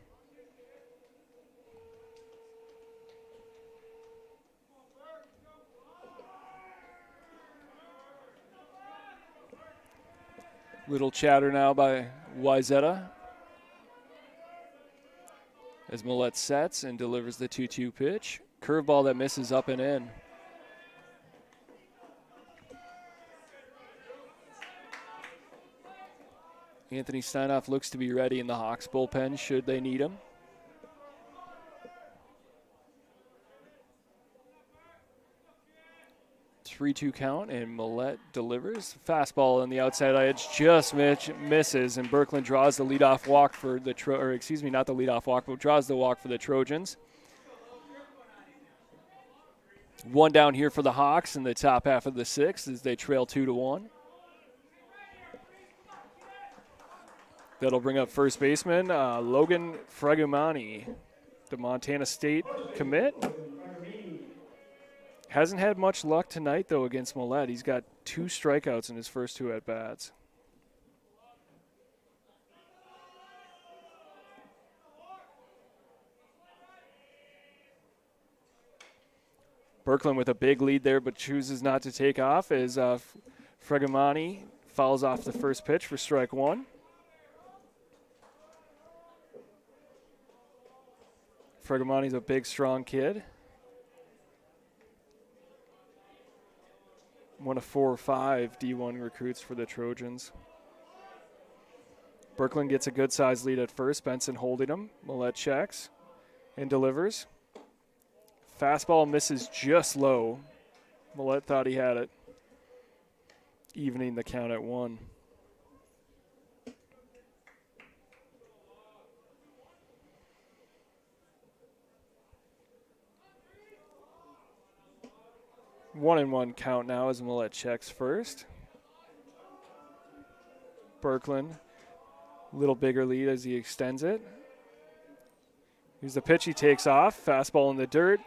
Little chatter now by Wayzata as Millette sets and delivers the 2-2 pitch. Curveball that misses up and in. Anthony Steinoff looks to be ready in the Hawks bullpen should they need him. Three-two count, and Millette delivers. Fastball on the outside edge just misses, and Berkland draws the leadoff walk for the not the leadoff walk, but draws the walk for the Trojans. One down here for the Hawks in the top half of the sixth as they trail 2-1. That'll bring up first baseman Logan Fragumani, the Montana State commit. Hasn't had much luck tonight, though, against Millette. He's got 2 strikeouts in his first 2 at-bats. Berkland with a big lead there, but chooses not to take off as Fragumani fouls off the first pitch for strike 1. Fragumani's a big, strong kid. One of 4 or 5 D1 recruits for the Trojans. Berkland gets a good-sized lead at first. Benson holding him. Millette checks and delivers. Fastball misses just low. Millette thought he had it. Evening the count at 1. 1-1 count now as Millette checks first. Berkland, a little bigger lead as he extends it. Here's the pitch he takes off. Fastball in the dirt.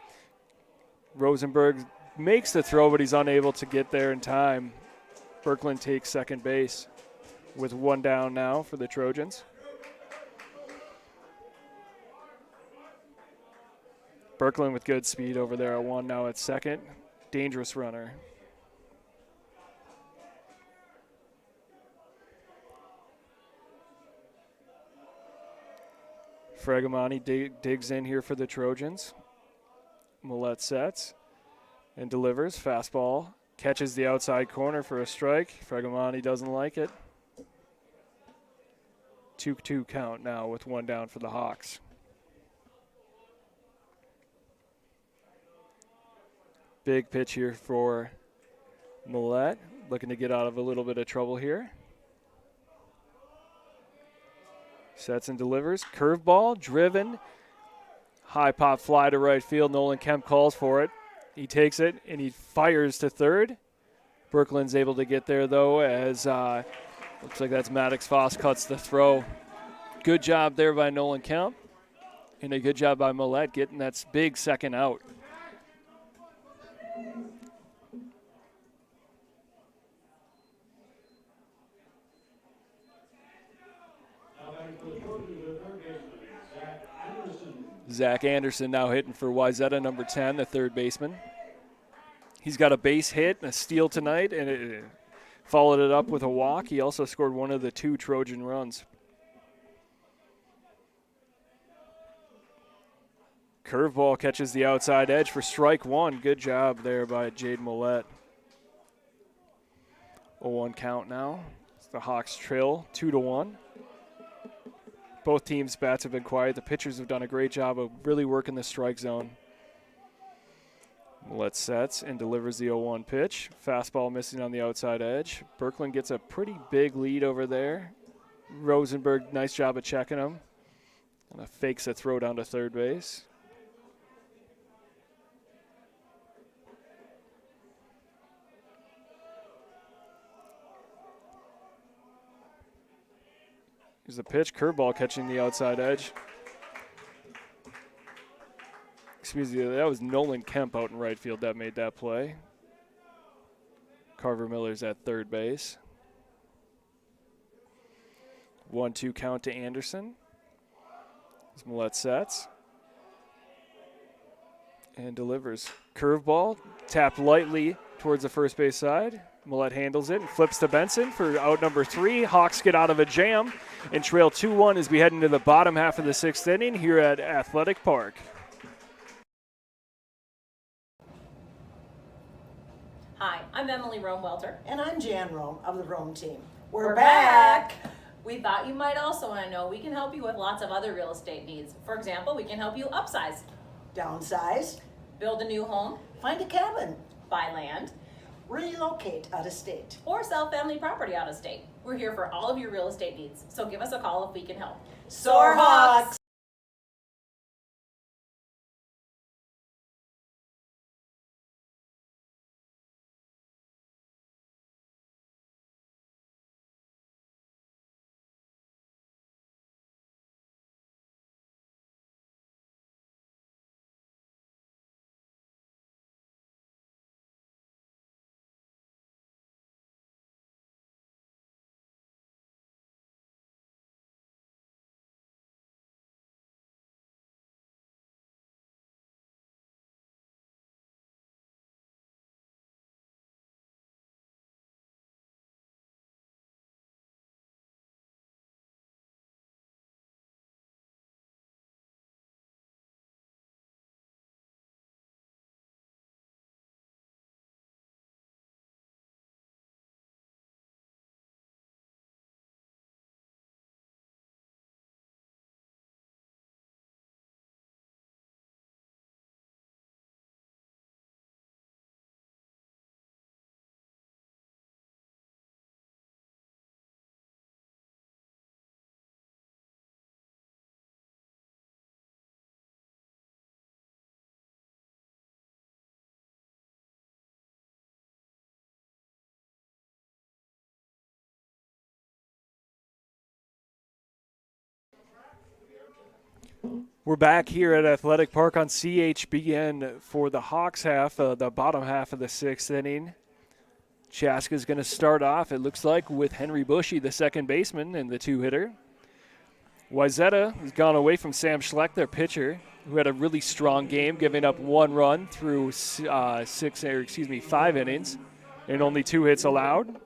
Rosenberg makes the throw, but he's unable to get there in time. Berkland takes second base with 1 down now for the Trojans. Berkland with good speed over there at 1 now at second. Dangerous runner. Fragumani digs in here for the Trojans. Millette sets and delivers. Fastball catches the outside corner for a strike. Fragumani doesn't like it. 2-2 count now with 1 down for the Hawks. Big pitch here for Millette, looking to get out of a little bit of trouble here. Sets and delivers. Curveball, driven. High pop fly to right field. Nolan Kemp calls for it. He takes it and he fires to third. Berkland's able to get there, though, as looks like that's Maddox Foss cuts the throw. Good job there by Nolan Kemp, and a good job by Millette getting that big second out. Zach Anderson now hitting for Wayzata, number 10, the third baseman. He's got a base hit and a steal tonight, and followed it up with a walk. He also scored one of the 2 Trojan runs. Curveball catches the outside edge for strike 1. Good job there by Jade Millette. 0-1 count now. The Hawks trail 2-1. Both teams' bats have been quiet. The pitchers have done a great job of really working the strike zone. Millette sets and delivers the 0-1 pitch. Fastball missing on the outside edge. Birkeland gets a pretty big lead over there. Rosenberg, nice job of checking him. And fakes a throw down to third base. Here's the pitch, curveball catching the outside edge. Excuse me, that was Nolan Kemp out in right field that made that play. Carver Miller's at third base. 1-2 count to Anderson. As Millette sets. And delivers. Curveball, tapped lightly towards the first base side. Millette handles it and flips to Benson for out number 3. Hawks get out of a jam and trail 2-1 as we head into the bottom half of the 6th inning here at Athletic Park. Hi, I'm Emily Rome-Welter. And I'm Jan Rome of the Rome team. We're back. We thought you might also want to know we can help you with lots of other real estate needs. For example, we can help you upsize, Downsize, build a new home, find a cabin, buy land, relocate out of state. or sell family property out of state. We're here for all of your real estate needs, so give us a call if we can help. Soar Hawks! We're back here at Athletic Park on CHBN for the Hawks half, the bottom half of the 6th inning. Chaska's going to start off, it looks like, with Henry Bushy, the second baseman, and the 2-hitter. Wayzata has gone away from Sam Schleck, their pitcher, who had a really strong game, giving up 1 run through 5 innings, and only 2 hits allowed.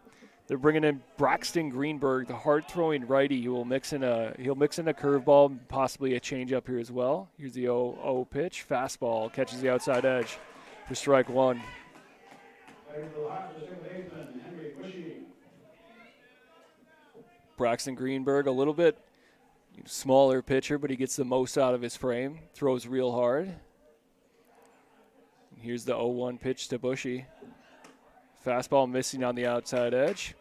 They're bringing in Braxton Greenberg, the hard-throwing righty, who will mix in a curveball, possibly a changeup here as well. Here's the 0-0 pitch. Fastball catches the outside edge for strike 1. Braxton Greenberg, a little bit smaller pitcher, but he gets the most out of his frame. Throws real hard. Here's the 0-1 pitch to Bushy. Fastball missing on the outside edge.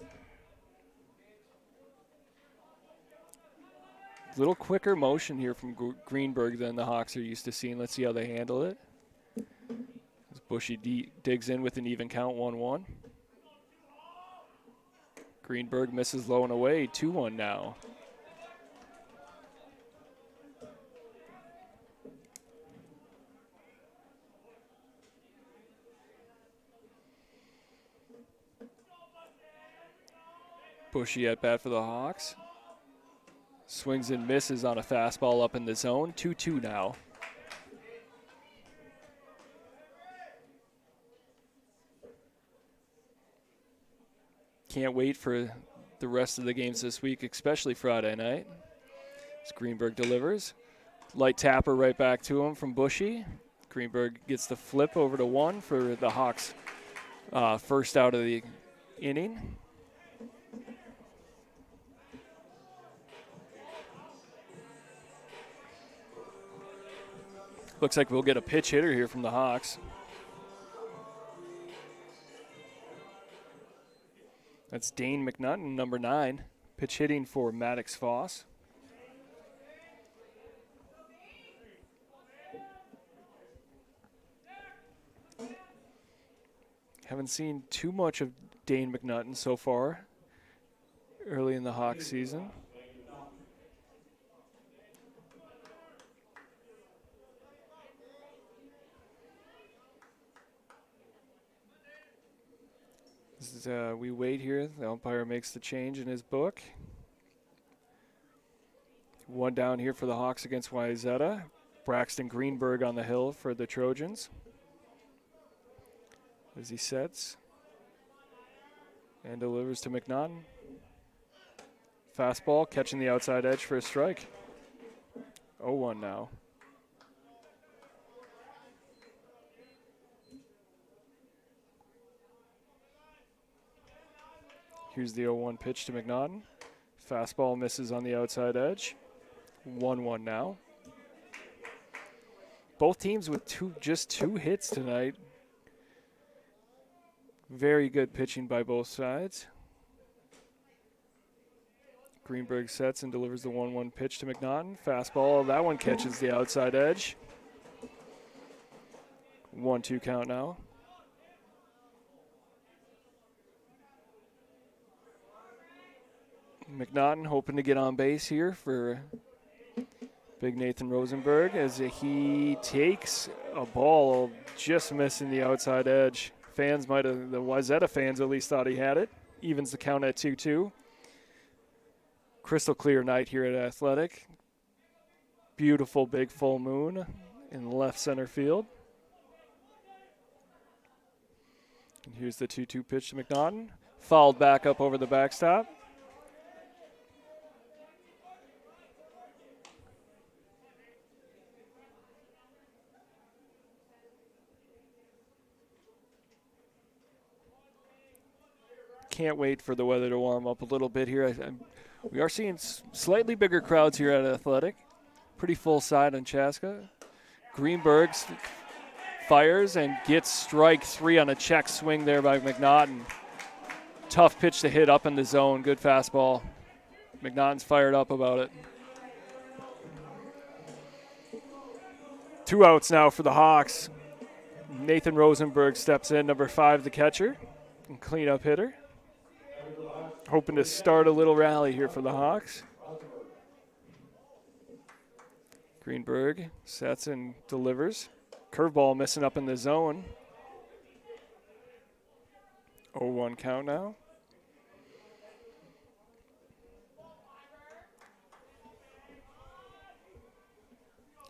A little quicker motion here from Greenberg than the Hawks are used to seeing. Let's see how they handle it. As Bushy digs in with an even count, 1-1. Greenberg misses low and away, 2-1 now. Bushy at bat for the Hawks. Swings and misses on a fastball up in the zone. 2-2 now. Can't wait for the rest of the games this week, especially Friday night. As Greenberg delivers. Light tapper right back to him from Bushy. Greenberg gets the flip over to 1 for the Hawks' first out of the inning. Looks like we'll get a pitch hitter here from the Hawks. That's Dane McNutton, number 9, pitch hitting for Maddox Foss. Haven't seen too much of Dane McNutton so far early in the Hawks season. This is, we wait here. The umpire makes the change in his book. 1 down here for the Hawks against Wayzata. Braxton Greenberg on the hill for the Trojans. As he sets and delivers to McNaughton. Fastball catching the outside edge for a strike. 0-1 now. Here's the 0-1 pitch to McNaughton. Fastball misses on the outside edge. 1-1 now. Both teams with just two hits tonight. Very good pitching by both sides. Greenberg sets and delivers the 1-1 pitch to McNaughton. Fastball, that one catches the outside edge. 1-2 count now. McNaughton hoping to get on base here for big Nathan Rosenberg as he takes a ball just missing the outside edge. The Wayzata fans at least thought he had it. Evens the count at 2-2. Crystal clear night here at Athletic. Beautiful big full moon in left center field. And here's the 2-2 pitch to McNaughton. Fouled back up over the backstop. Can't wait for the weather to warm up a little bit here. We are seeing slightly bigger crowds here at Athletic. Pretty full side on Chaska. Greenberg fires and gets strike 3 on a check swing there by McNaughton. Tough pitch to hit up in the zone. Good fastball. McNaughton's fired up about it. 2 outs now for the Hawks. Nathan Rosenberg steps in, number 5, the catcher, and cleanup hitter. Hoping to start a little rally here for the Hawks. Greenberg sets and delivers. Curveball missing up in the zone. 0-1 count now.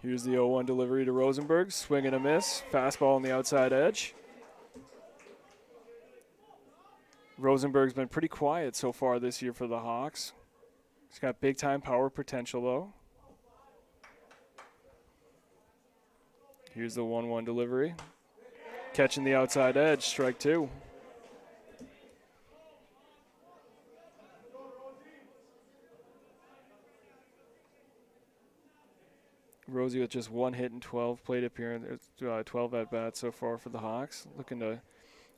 Here's the 0-1 delivery to Rosenberg. Swing and a miss. Fastball on the outside edge. Rosenberg's been pretty quiet so far this year for the Hawks. He's got big-time power potential, though. Here's the 1-1 delivery. Catching the outside edge, strike 2. Rosie with just 1 hit and 12 plate appearance, 12 at-bats so far for the Hawks. Looking to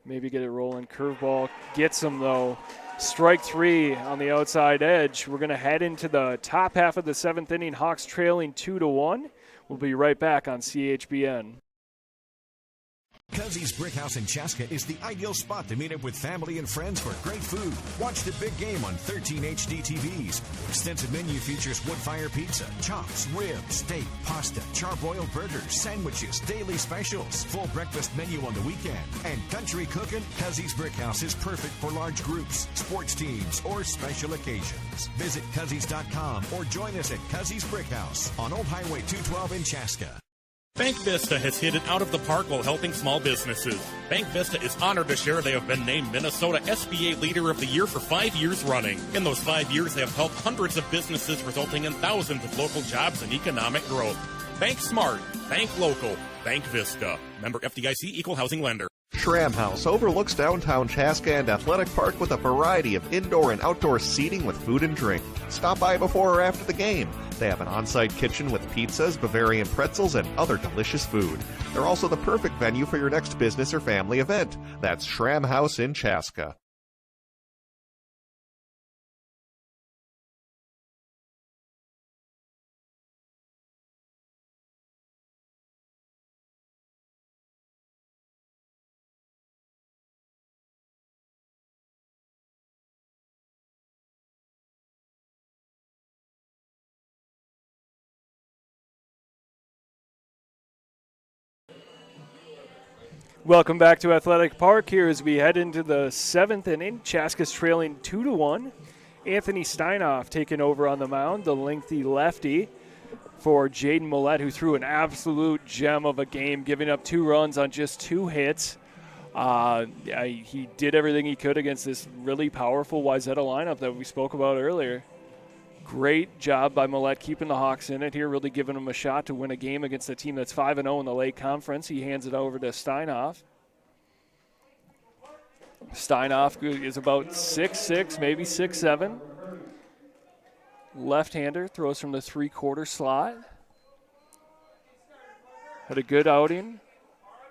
maybe get it rolling. Curveball gets him, though. Strike 3 on the outside edge. We're going to head into the top half of the 7th inning. Hawks trailing 2-1. We'll be right back on CHBN. Cuzzy's Brickhouse in Chaska is the ideal spot to meet up with family and friends for great food. Watch the big game on 13 HD TVs. Extensive menu features wood fire pizza, chops, ribs, steak, pasta, charbroiled burgers, sandwiches, daily specials, full breakfast menu on the weekend, and country cooking. Cuzzy's Brickhouse is perfect for large groups, sports teams, or special occasions. Visit Cuzzies.com or join us at Cuzzy's Brickhouse on Old Highway 212 in Chaska. Bank Vista has hit it out of the park while helping small businesses. Bank Vista is honored to share they have been named Minnesota SBA Leader of the Year for 5 years running. In those 5 years, they have helped hundreds of businesses, resulting in thousands of local jobs and economic growth. Bank smart, bank local, Bank Vista. Member FDIC, Equal Housing Lender. Schramm House overlooks downtown Chaska and Athletic Park with a variety of indoor and outdoor seating with food and drink. Stop by before or after the game. They have an on-site kitchen with pizzas, Bavarian pretzels, and other delicious food. They're also the perfect venue for your next business or family event. That's Schramm House in Chaska. Welcome back to Athletic Park here as we head into the 7th inning. Chaska's trailing 2-1. Anthony Steinoff taking over on the mound, the lengthy lefty for Jaden Millette, who threw an absolute gem of a game, giving up 2 runs on just 2 hits. He did everything he could against this really powerful Wayzata lineup that we spoke about earlier. Great job by Millette keeping the Hawks in it here, really giving them a shot to win a game against a team that's 5-0 in the Lake Conference. He hands it over to Steinoff. Steinoff is about 6'6", maybe 6'7". Left-hander, throws from the 3-quarter slot. Had a good outing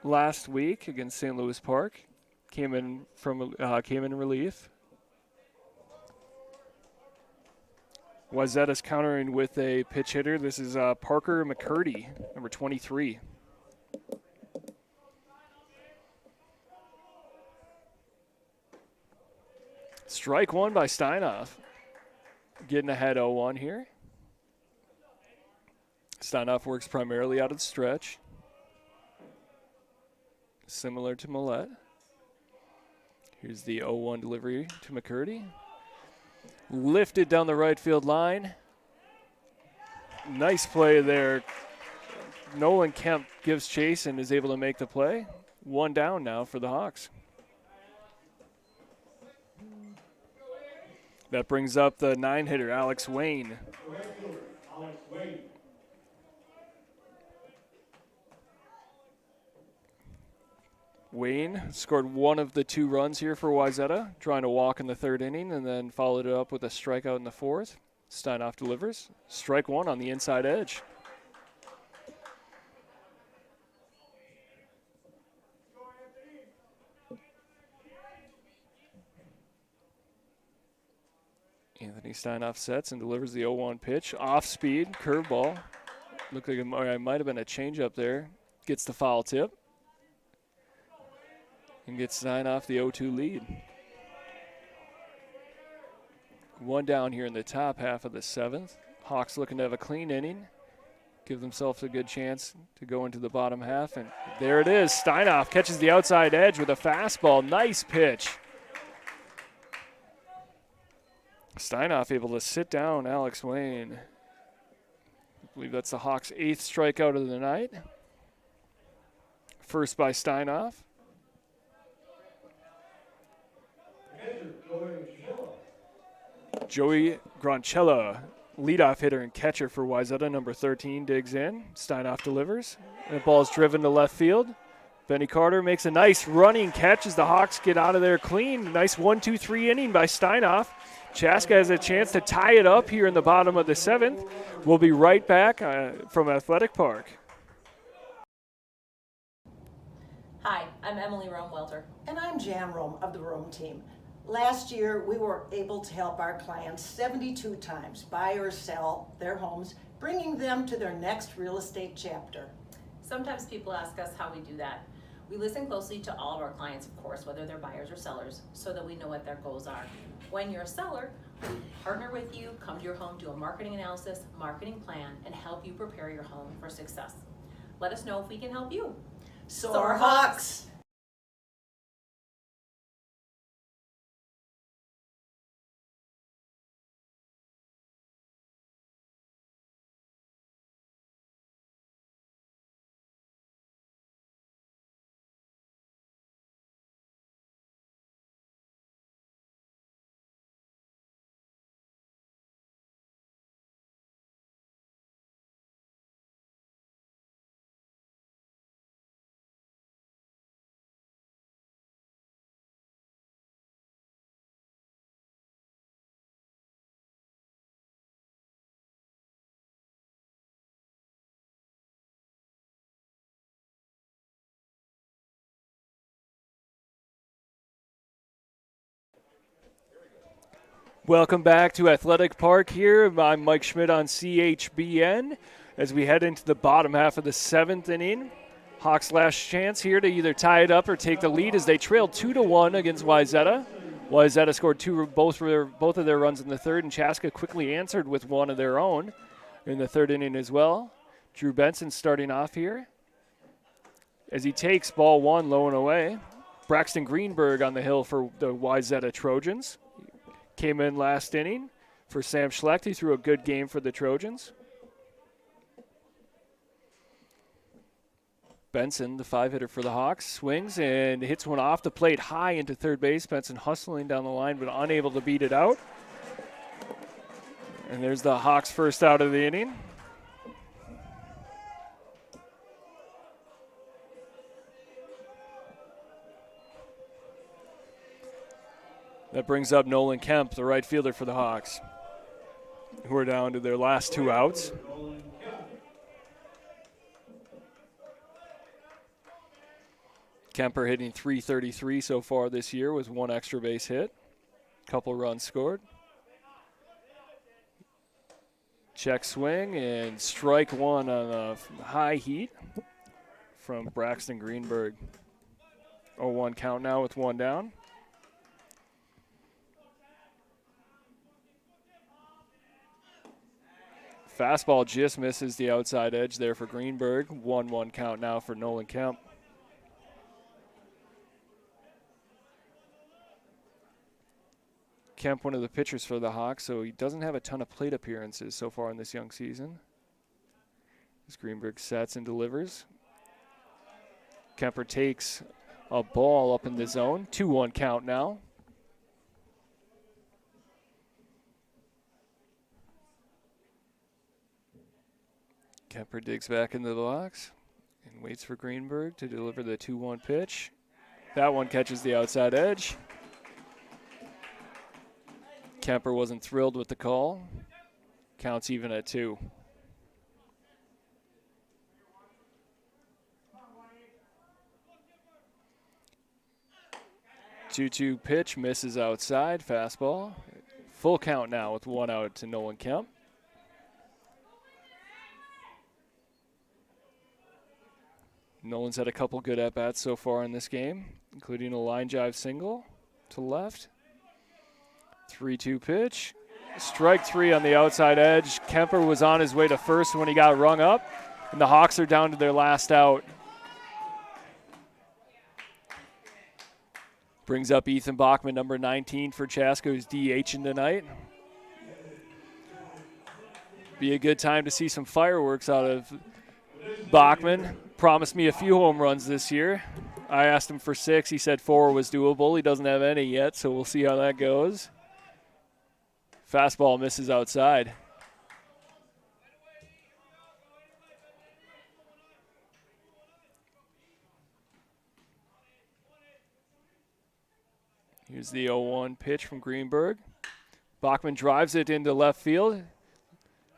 last week against St. Louis Park. Came in relief. Wayzata's countering with a pitch hitter. This is Parker Mccurdy, number 23. Strike one by Steinoff. Getting ahead 0-1 here. Steinoff works primarily out of the stretch. Similar to Millette. Here's the 0-1 delivery to Mccurdy. Lifted down the right field line. Nice play there. Nolan Kemp gives chase and is able to make the play. 1 down now for the Hawks. That brings up the 9-hitter, Alex Wayne. Wayne scored 1 of the 2 runs here for Wayzata, trying to walk in the 3rd inning, and then followed it up with a strikeout in the 4th. Steinoff delivers. Strike 1 on the inside edge. Anthony Steinoff sets and delivers the 0-1 pitch. Off speed, curveball. Looked like it might have been a changeup there. Gets the foul tip. And gets Steinoff the 0-2 lead. 1 down here in the top half of the 7th. Hawks looking to have a clean inning. Give themselves a good chance to go into the bottom half. And there it is. Steinoff catches the outside edge with a fastball. Nice pitch. Steinoff able to sit down Alex Wayne. I believe that's the Hawks' 8th strikeout of the night. First by Steinoff. Joey Gronchella, leadoff hitter and catcher for Wayzata, number 13, digs in. Steinoff delivers. And the ball is driven to left field. Benny Carter makes a nice running catch as the Hawks get out of there clean. Nice 1-2-3 inning by Steinoff. Chaska has a chance to tie it up here in the bottom of the 7th. We'll be right back from Athletic Park. Hi, I'm Emily Rome-Welter. And I'm Jan Rome of the Rome team. Last year, we were able to help our clients 72 times buy or sell their homes, bringing them to their next real estate chapter. Sometimes people ask us how we do that. We listen closely to all of our clients, of course, whether they're buyers or sellers, so that we know what their goals are. When you're a seller, we partner with you, come to your home, do a marketing analysis, marketing plan, and help you prepare your home for success. Let us know if we can help you. Soar Hawks! Welcome back to Athletic Park here. I'm Mike Schmidt on CHBN as we head into the bottom half of the 7th inning. Hawks' last chance here to either tie it up or take the lead as they trailed 2-1 against Wayzata. Wayzata scored both of their runs in the third, and Chaska quickly answered with one of their own in the third inning as well. Drew Benson starting off here as he takes ball one low and away. Braxton Greenberg on the hill for the Wayzata Trojans. Came in last inning for Sam Schlecht. He threw a good game for the Trojans. Benson, the 5-hitter for the Hawks, swings and hits one off the plate high into third base. Benson hustling down the line but unable to beat it out. And there's the Hawks' first out of the inning. That brings up Nolan Kemp, the right fielder for the Hawks, who are down to their last 2 outs. Kemper hitting .333 so far this year with 1 extra base hit. Couple runs scored. Check swing and strike one on a high heat from Braxton Greenberg. 0-1 count now with 1 down. Fastball just misses the outside edge there for Greenberg. 1-1 count now for Nolan Kemp. Kemp, one of the pitchers for the Hawks, so he doesn't have a ton of plate appearances so far in this young season. As Greenberg sets and delivers. Kemper takes a ball up in the zone. 2-1 count now. Kemper digs back into the box and waits for Greenberg to deliver the 2-1 pitch. That one catches the outside edge. Kemper wasn't thrilled with the call. Counts even at 2. Two-two pitch misses outside. Fastball. Full count now with 1 out to Nolan Kemp. Nolan's had a couple good at-bats so far in this game, including a line drive single to left. 3-2 pitch. Strike 3 on the outside edge. Kemper was on his way to first when he got rung up, and the Hawks are down to their last out. Brings up Ethan Bachmann, number 19 for Chaska, who's DHing tonight. Be a good time to see some fireworks out of Bachmann. Promised me a few home runs this year. I asked him for 6. He said 4 was doable. He doesn't have any yet, so we'll see how that goes. Fastball misses outside. Here's the 0-1 pitch from Greenberg. Bachmann drives it into left field.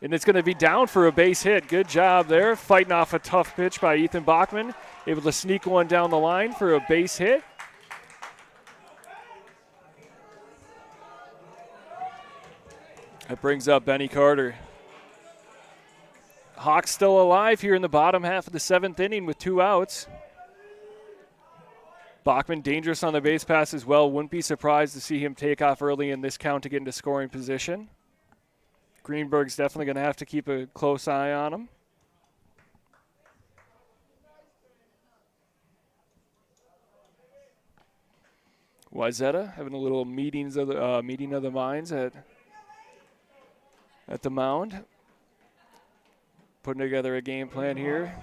And it's going to be down for a base hit. Good job there. Fighting off a tough pitch by Ethan Bachmann. Able to sneak one down the line for a base hit. That brings up Benny Carter. Hawks still alive here in the bottom half of the 7th inning with 2 outs. Bachmann dangerous on the base pass as well. Wouldn't be surprised to see him take off early in this count to get into scoring position. Greenberg's definitely going to have to keep a close eye on him. Wayzata having a little meeting of the minds at the mound. Putting together a game plan here.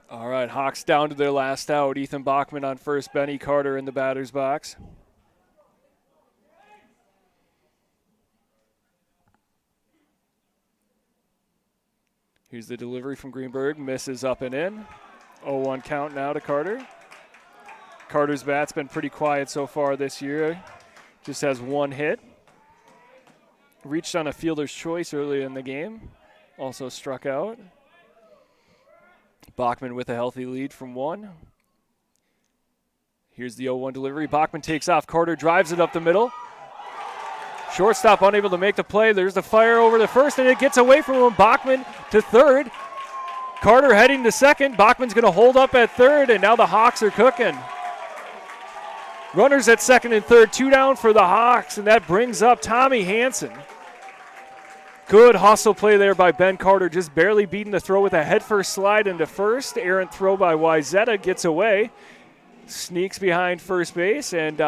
All right, Hawks down to their last out. Ethan Bachmann on first, Benny Carter in the batter's box. Here's the delivery from Greenberg. Misses up and in. 0-1 count now to Carter. Carter's bat's been pretty quiet so far this year. Just has 1 hit. Reached on a fielder's choice early in the game. Also struck out. Bachmann with a healthy lead from 1. Here's the 0-1 delivery. Bachmann takes off. Carter drives it up the middle. Shortstop unable to make the play. There's the fire over the first, and it gets away from him. Bachmann to third. Carter heading to second. Bachmann's going to hold up at third, and now the Hawks are cooking. Runners at second and third, 2 down for the Hawks, and that brings up Tommy Hansen. Good hustle play there by Ben Carter, just barely beating the throw with a head-first slide into first. Errant throw by Wayzata gets away. Sneaks behind first base, and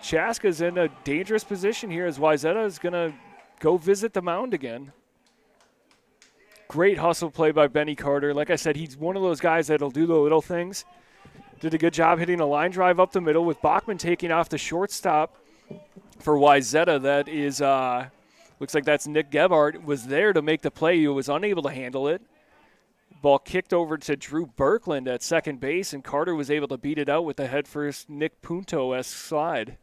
Chaska's in a dangerous position here as Wayzata is going to go visit the mound again. Great hustle play by Benny Carter. Like I said, he's one of those guys that'll do the little things. Did a good job hitting a line drive up the middle with Bachmann taking off the shortstop for Wayzata. That is, looks like that's Nick Gebhardt, was there to make the play. He was unable to handle it. Ball kicked over to Drew Birkland at second base, and Carter was able to beat it out with the head-first Nick Punto-esque slide.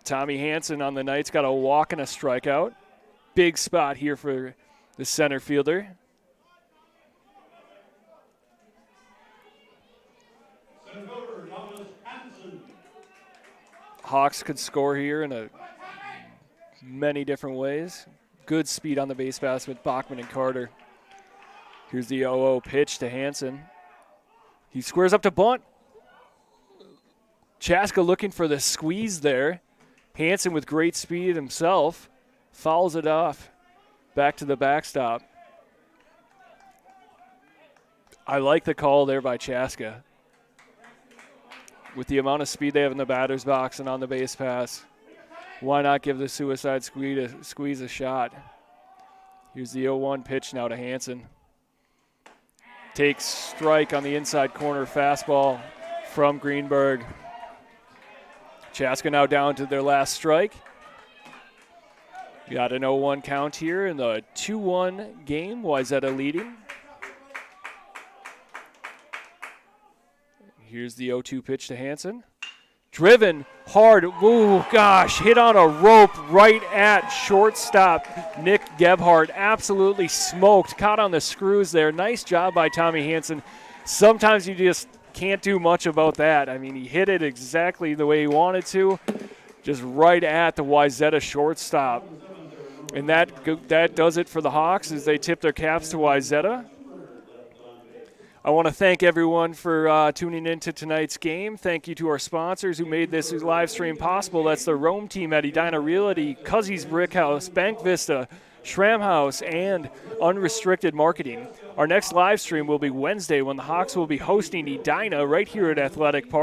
Tommy Hansen on the night's got a walk and a strikeout. Big spot here for the center fielder. Hawks could score here in many different ways. Good speed on the base pass with Bachmann and Carter. Here's the 0-0 pitch to Hansen. He squares up to bunt. Chaska looking for the squeeze there. Hansen with great speed himself fouls it off. Back to the backstop. I like the call there by Chaska. With the amount of speed they have in the batter's box and on the base pass, why not give the suicide squeeze a shot? Here's the 0-1 pitch now to Hansen. Takes strike on the inside corner fastball from Greenberg. Chaska now down to their last strike. Got an 0-1 count here in the 2-1 game. Wayzata leading. Here's the 0-2 pitch to Hansen. Driven hard. Ooh, gosh, hit on a rope right at shortstop. Nick Gebhardt absolutely smoked. Caught on the screws there. Nice job by Tommy Hansen. Sometimes you just can't do much about that. I mean, he hit it exactly the way he wanted to, just right at the Wayzata shortstop. And that does it for the Hawks as they tip their caps to Wayzata. I want to thank everyone for tuning in to tonight's game. Thank you to our sponsors who made this live stream possible. That's the Rome team at Edina Realty, Cuzzy's Brick House, Bank Vista, Schramm House, and Unrestricted Marketing. Our next live stream will be Wednesday when the Hawks will be hosting Edina right here at Athletic Park.